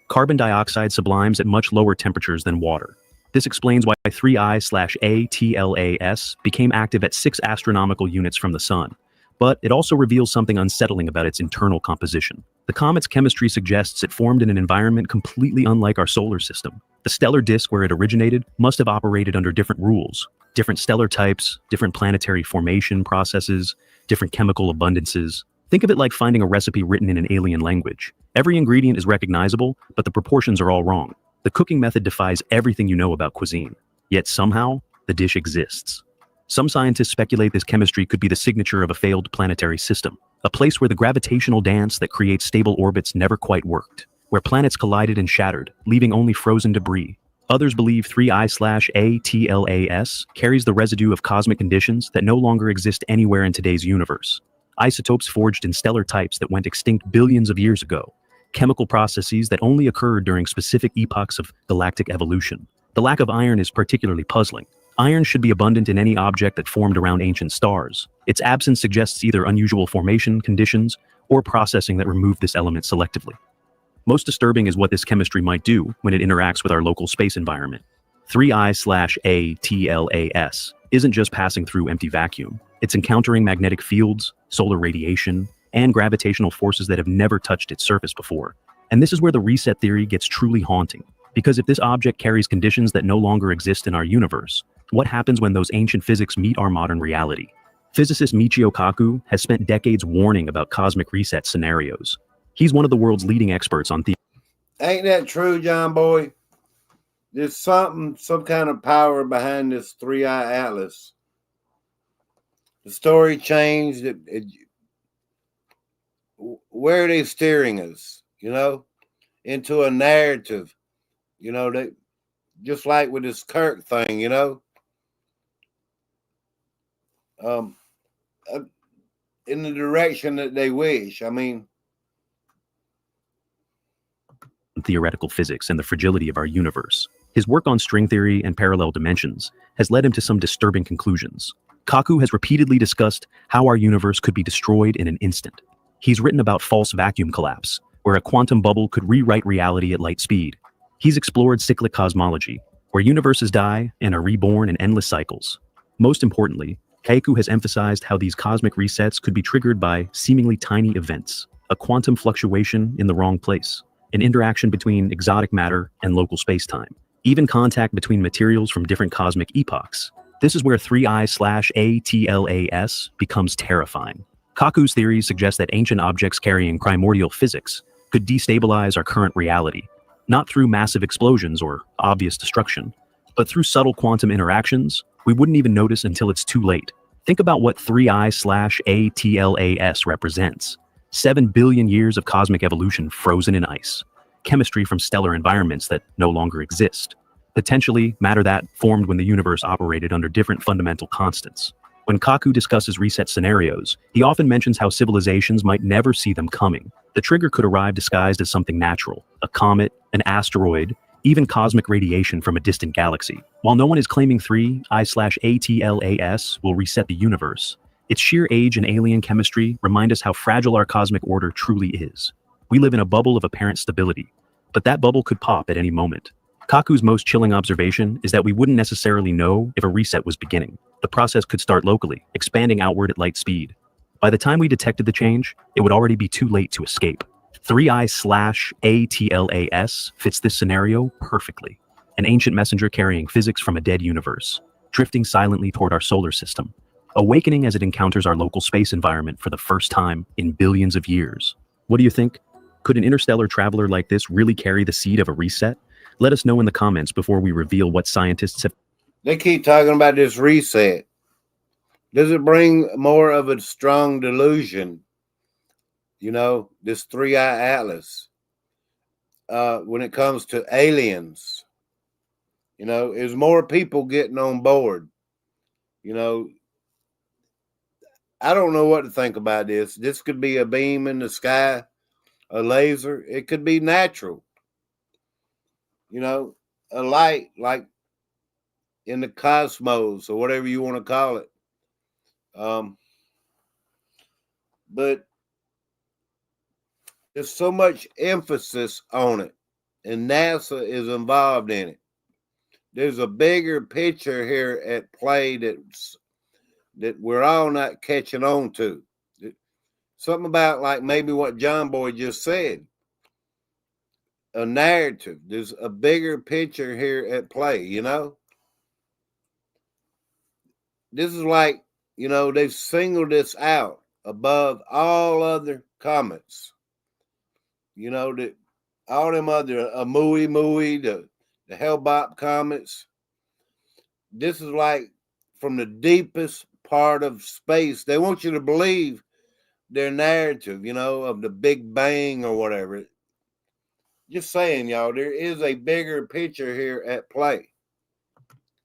Carbon dioxide sublimes at much lower temperatures than water. This explains why 3I/ATLAS became active at 6 astronomical units from the sun. But it also reveals something unsettling about its internal composition. The comet's chemistry suggests it formed in an environment completely unlike our solar system. The stellar disk where it originated must have operated under different rules, different stellar types, different planetary formation processes, different chemical abundances. Think of it like finding a recipe written in an alien language. Every ingredient is recognizable, but the proportions are all wrong. The cooking method defies everything you know about cuisine. Yet somehow, the dish exists. Some scientists speculate this chemistry could be the signature of a failed planetary system, a place where the gravitational dance that creates stable orbits never quite worked, where planets collided and shattered, leaving only frozen debris. Others believe 3I/ATLAS carries the residue of cosmic conditions that no longer exist anywhere in today's universe. Isotopes forged in stellar types that went extinct billions of years ago, chemical processes that only occurred during specific epochs of galactic evolution. The lack of iron is particularly puzzling. Iron should be abundant in any object that formed around ancient stars. Its absence suggests either unusual formation conditions or processing that removed this element selectively. Most disturbing is what this chemistry might do when it interacts with our local space environment. 3I/ATLAS isn't just passing through empty vacuum. It's encountering magnetic fields, solar radiation, and gravitational forces that have never touched its surface before. And this is where the reset theory gets truly haunting. Because if this object carries conditions that no longer exist in our universe, what happens when those ancient physics meet our modern reality? Physicist Michio Kaku has spent decades warning about cosmic reset scenarios. He's one of the world's leading experts on theory. Ain't that true, John Boy? There's some kind of power behind this 3I Atlas. The story changed. Where are they steering us? Into a narrative. They just like with this Kirk thing. In the direction that they wish. Theoretical physics and the fragility of our universe. His work on string theory and parallel dimensions has led him to some disturbing conclusions. Kaku has repeatedly discussed how our universe could be destroyed in an instant. He's written about false vacuum collapse, where a quantum bubble could rewrite reality at light speed. He's explored cyclic cosmology, where universes die and are reborn in endless cycles. Most importantly, Kaku has emphasized how these cosmic resets could be triggered by seemingly tiny events, a quantum fluctuation in the wrong place, an interaction between exotic matter and local space-time, even contact between materials from different cosmic epochs. This is where 3I/ATLAS becomes terrifying. Kaku's theories suggest that ancient objects carrying primordial physics could destabilize our current reality, not through massive explosions or obvious destruction, but through subtle quantum interactions we wouldn't even notice until it's too late. Think about what 3I/ATLAS represents. 7 billion years of cosmic evolution frozen in ice, chemistry from stellar environments that no longer exist, potentially matter that formed when the universe operated under different fundamental constants. When Kaku discusses reset scenarios, he often mentions how civilizations might never see them coming. The trigger could arrive disguised as something natural, a comet, an asteroid, even cosmic radiation from a distant galaxy. While no one is claiming 3I/ATLAS will reset the universe, its sheer age and alien chemistry remind us how fragile our cosmic order truly is. We live in a bubble of apparent stability, but that bubble could pop at any moment. Kaku's most chilling observation is that we wouldn't necessarily know if a reset was beginning. The process could start locally, expanding outward at light speed. By the time we detected the change, it would already be too late to escape. 3I/ATLAS fits this scenario perfectly. An ancient messenger carrying physics from a dead universe, drifting silently toward our solar system, awakening as it encounters our local space environment for the first time in billions of years. What do you think? Could an interstellar traveler like this really carry the seed of a reset? Let us know in the comments before we reveal what scientists have. They keep talking about this reset. Does it bring more of a strong delusion? This 3I Atlas, when it comes to aliens, is more people getting on board. You know, I don't know what to think about this. This could be a beam in the sky, a laser. It could be natural. You know, a light like in the cosmos or whatever you want to call it. But there's so much emphasis on it, and NASA is involved in it. There's a bigger picture here at play that we're all not catching on to. Something about like maybe what John Boy just said. A narrative. There's a bigger picture here at play, you know? This is like, you know, they've singled this out above all other comets. You know, that all them other Mooey, the Hale-Bopp comets. This is like from the deepest part of space. They want you to believe their narrative, you know, of the Big Bang or whatever. Just saying, y'all, there is a bigger picture here at play.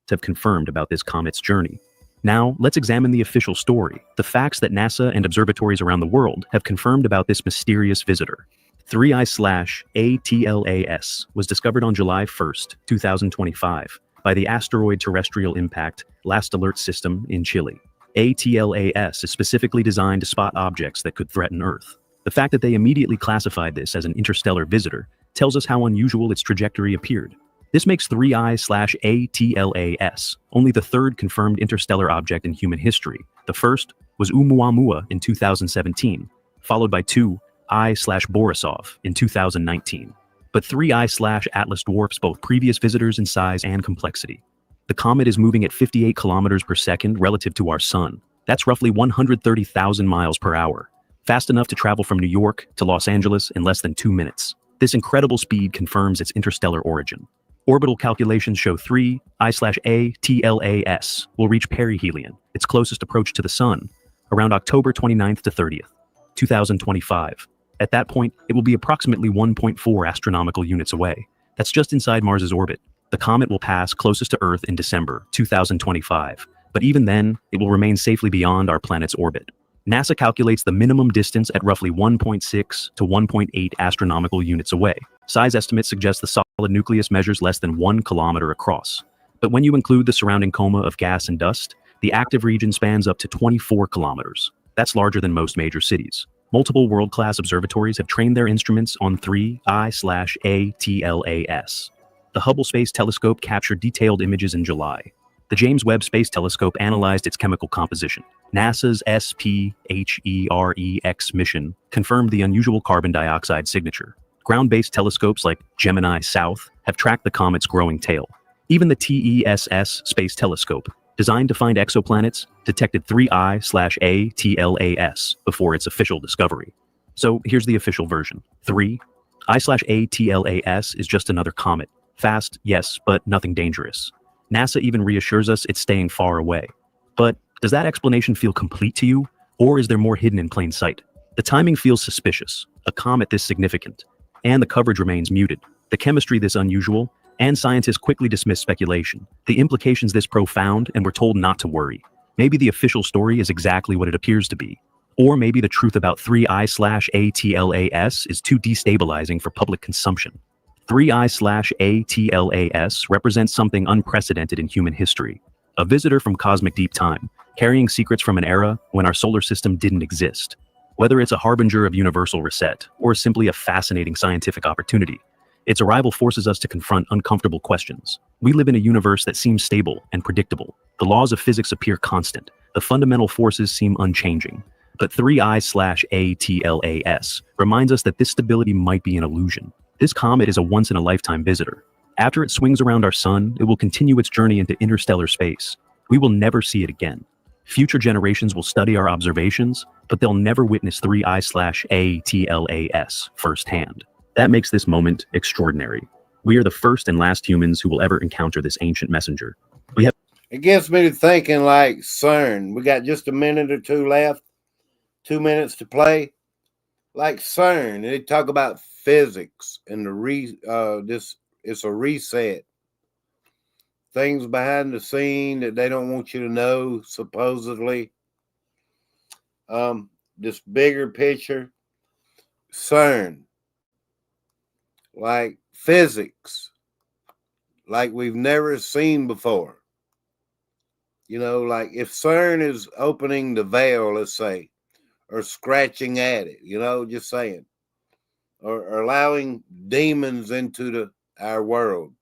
Have confirmed about this comet's journey. Now, let's examine the official story, the facts that NASA and observatories around the world have confirmed about this mysterious visitor. 3I/ATLAS was discovered on July 1st, 2025, by the Asteroid Terrestrial Impact Last Alert System in Chile. ATLAS is specifically designed to spot objects that could threaten Earth. The fact that they immediately classified this as an interstellar visitor tells us how unusual its trajectory appeared. This makes 3I/ATLAS only the third confirmed interstellar object in human history. The first was Oumuamua in 2017, followed by 2I/Borisov in 2019. But 3I/Atlas dwarfs both previous visitors in size and complexity. The comet is moving at 58 kilometers per second relative to our sun. That's roughly 130,000 miles per hour, fast enough to travel from New York to Los Angeles in less than 2 minutes. This incredible speed confirms its interstellar origin. Orbital calculations show 3I/ATLAS will reach perihelion, its closest approach to the sun, around October 29th to 30th, 2025. At that point, it will be approximately 1.4 astronomical units away. That's just inside Mars's orbit. The comet will pass closest to Earth in December 2025, but even then, it will remain safely beyond our planet's orbit. NASA calculates the minimum distance at roughly 1.6 to 1.8 astronomical units away. Size estimates suggest the solid nucleus measures less than 1 kilometer across. But when you include the surrounding coma of gas and dust, the active region spans up to 24 kilometers. That's larger than most major cities. Multiple world-class observatories have trained their instruments on 3I/ATLAS. The Hubble Space Telescope captured detailed images in July. The James Webb Space Telescope analyzed its chemical composition. NASA's SPHEREX mission confirmed the unusual carbon dioxide signature. Ground-based telescopes like Gemini South have tracked the comet's growing tail. Even the TESS Space Telescope, designed to find exoplanets, detected 3I/ATLAS before its official discovery. So here's the official version. 3I/ATLAS is just another comet. Fast, yes, but nothing dangerous. NASA even reassures us it's staying far away. But does that explanation feel complete to you? Or is there more hidden in plain sight? The timing feels suspicious, a comet this significant, and the coverage remains muted. The chemistry this unusual, and scientists quickly dismiss speculation. The implications this profound, and we're told not to worry. Maybe the official story is exactly what it appears to be. Or maybe the truth about 3I/ATLAS is too destabilizing for public consumption. 3I/ATLAS represents something unprecedented in human history. A visitor from cosmic deep time, carrying secrets from an era when our solar system didn't exist. Whether it's a harbinger of universal reset, or simply a fascinating scientific opportunity, its arrival forces us to confront uncomfortable questions. We live in a universe that seems stable and predictable. The laws of physics appear constant. The fundamental forces seem unchanging. But 3I/ATLAS reminds us that this stability might be an illusion. This comet is a once-in-a-lifetime visitor. After it swings around our sun, it will continue its journey into interstellar space. We will never see it again. Future generations will study our observations, but they'll never witness 3I/ATLAS firsthand. That makes this moment extraordinary. We are the first and last humans who will ever encounter this ancient messenger. It gets me to thinking like CERN. We got just a minute or two left, 2 minutes to play. Like CERN, they talk about physics and it's a reset. things behind the scene that they don't want you to know, supposedly. This bigger picture, CERN, like physics, like we've never seen before. You know, like if CERN is opening the veil, let's say, or scratching at it, you know, just saying, or allowing demons into our world,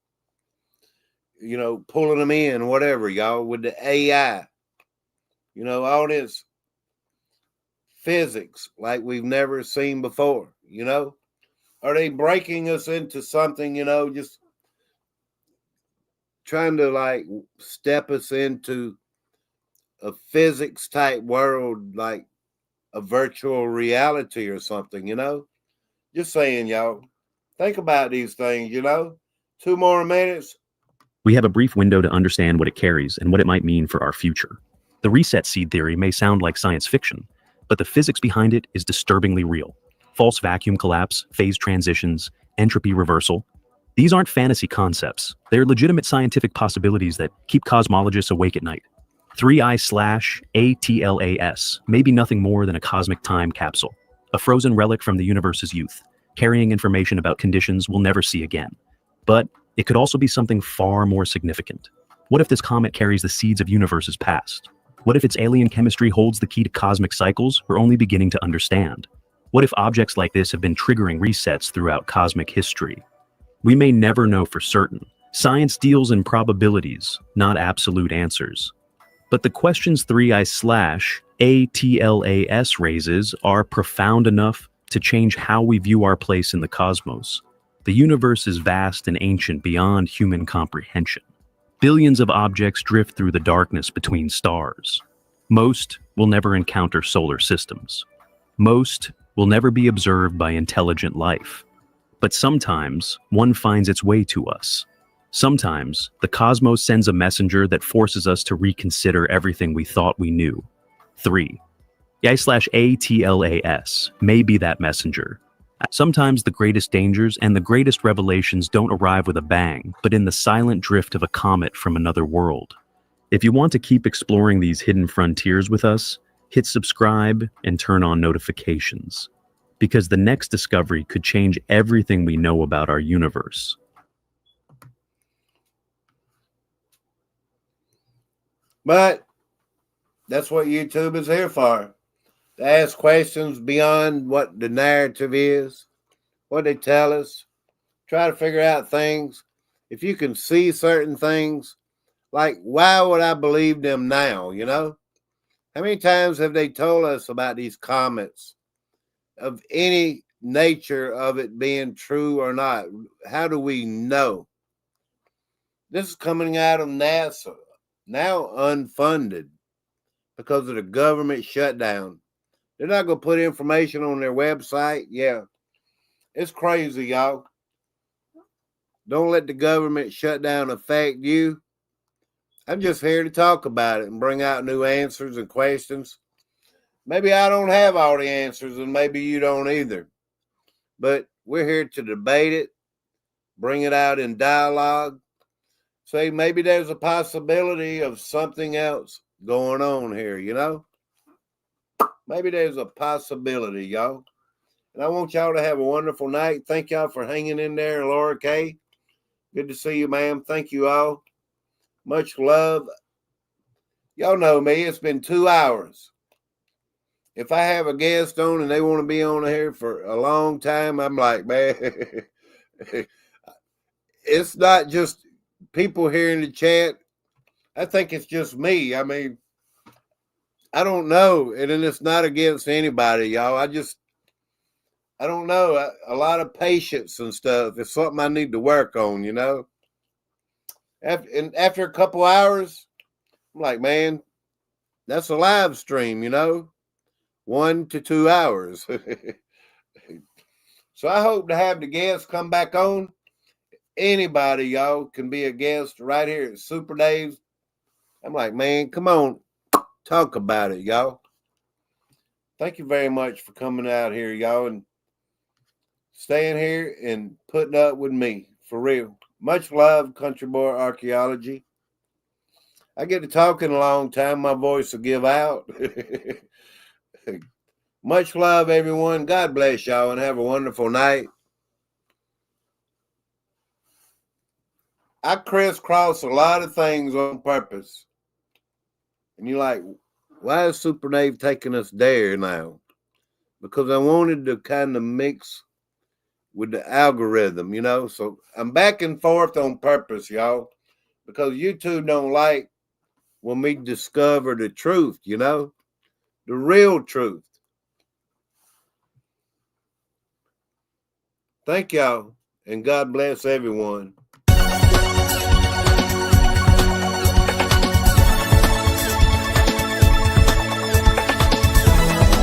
you know, pulling them in, whatever, y'all, with the AI, you know, all this physics like we've never seen before, you know? Are they breaking us into something, you know, just trying to like step us into a physics type world, like a virtual reality or something, you know? Just saying, y'all, think about these things, you know? 2 more minutes. We have a brief window to understand what it carries and what it might mean for our future. The reset seed theory may sound like science fiction, but the physics behind it is disturbingly real. False vacuum collapse, phase transitions, entropy reversal. These aren't fantasy concepts. They're legitimate scientific possibilities that keep cosmologists awake at night. 3I/ATLAS may be nothing more than a cosmic time capsule, a frozen relic from the universe's youth, carrying information about conditions we'll never see again. But it could also be something far more significant. What if this comet carries the seeds of universes past? What if its alien chemistry holds the key to cosmic cycles we're only beginning to understand? What if objects like this have been triggering resets throughout cosmic history? We may never know for certain. Science deals in probabilities, not absolute answers. But the questions 3I/ATLAS raises are profound enough to change how we view our place in the cosmos. The universe is vast and ancient beyond human comprehension. Billions of objects drift through the darkness between stars. Most will never encounter solar systems. Most will never be observed by intelligent life. But sometimes one finds its way to us. Sometimes the cosmos sends a messenger that forces us to reconsider everything we thought we knew. 3I/ATLAS may be that messenger. Sometimes the greatest dangers and the greatest revelations don't arrive with a bang, but in the silent drift of a comet from another world. If you want to keep exploring these hidden frontiers with us, hit subscribe and turn on notifications, because the next discovery could change everything we know about our universe. But that's what YouTube is here for. To ask questions beyond what the narrative is, what they tell us, try to figure out things. If you can see certain things, like why would I believe them now, you know? How many times have they told us about these comets, of any nature of it being true or not? How do we know? This is coming out of NASA, now unfunded because of the government shutdown. They're not going to put information on their website. Yeah, it's crazy, y'all. Don't let the government shutdown affect you. I'm just here to talk about it and bring out new answers and questions. Maybe I don't have all the answers, and maybe you don't either. But we're here to debate it, bring it out in dialogue. Say maybe there's a possibility of something else going on here, you know? Maybe there's a possibility, y'all. And I want y'all to have a wonderful night. Thank y'all for hanging in there, Laura K. Good to see you, ma'am. Thank you all. Much love. Y'all know me. It's been 2 hours. If I have a guest on and they want to be on here for a long time, I'm like, man, it's not just people here in the chat. I think it's just me. I mean, I don't know. And then it's not against anybody, y'all. I don't know. A lot of patience and stuff. It's something I need to work on, you know. After a couple hours, I'm like, man, that's a live stream, you know, 1 to 2 hours. So I hope to have the guests come back on. Anybody, y'all, can be a guest right here at Super Dave's. I'm like, man, come on. Talk about it, y'all. Thank you very much for coming out here, y'all, and staying here and putting up with me, for real. Much love, Country Boy Archaeology. I get to talking a long time, my voice will give out. Much love, everyone. God bless y'all and have a wonderful night. I crisscross a lot of things on purpose. And you're like, why is Super Dave taking us there now? Because I wanted to kind of mix with the algorithm, you know? So I'm back and forth on purpose, y'all, because YouTube don't like when we discover the truth, you know? The real truth. Thank y'all, and God bless everyone.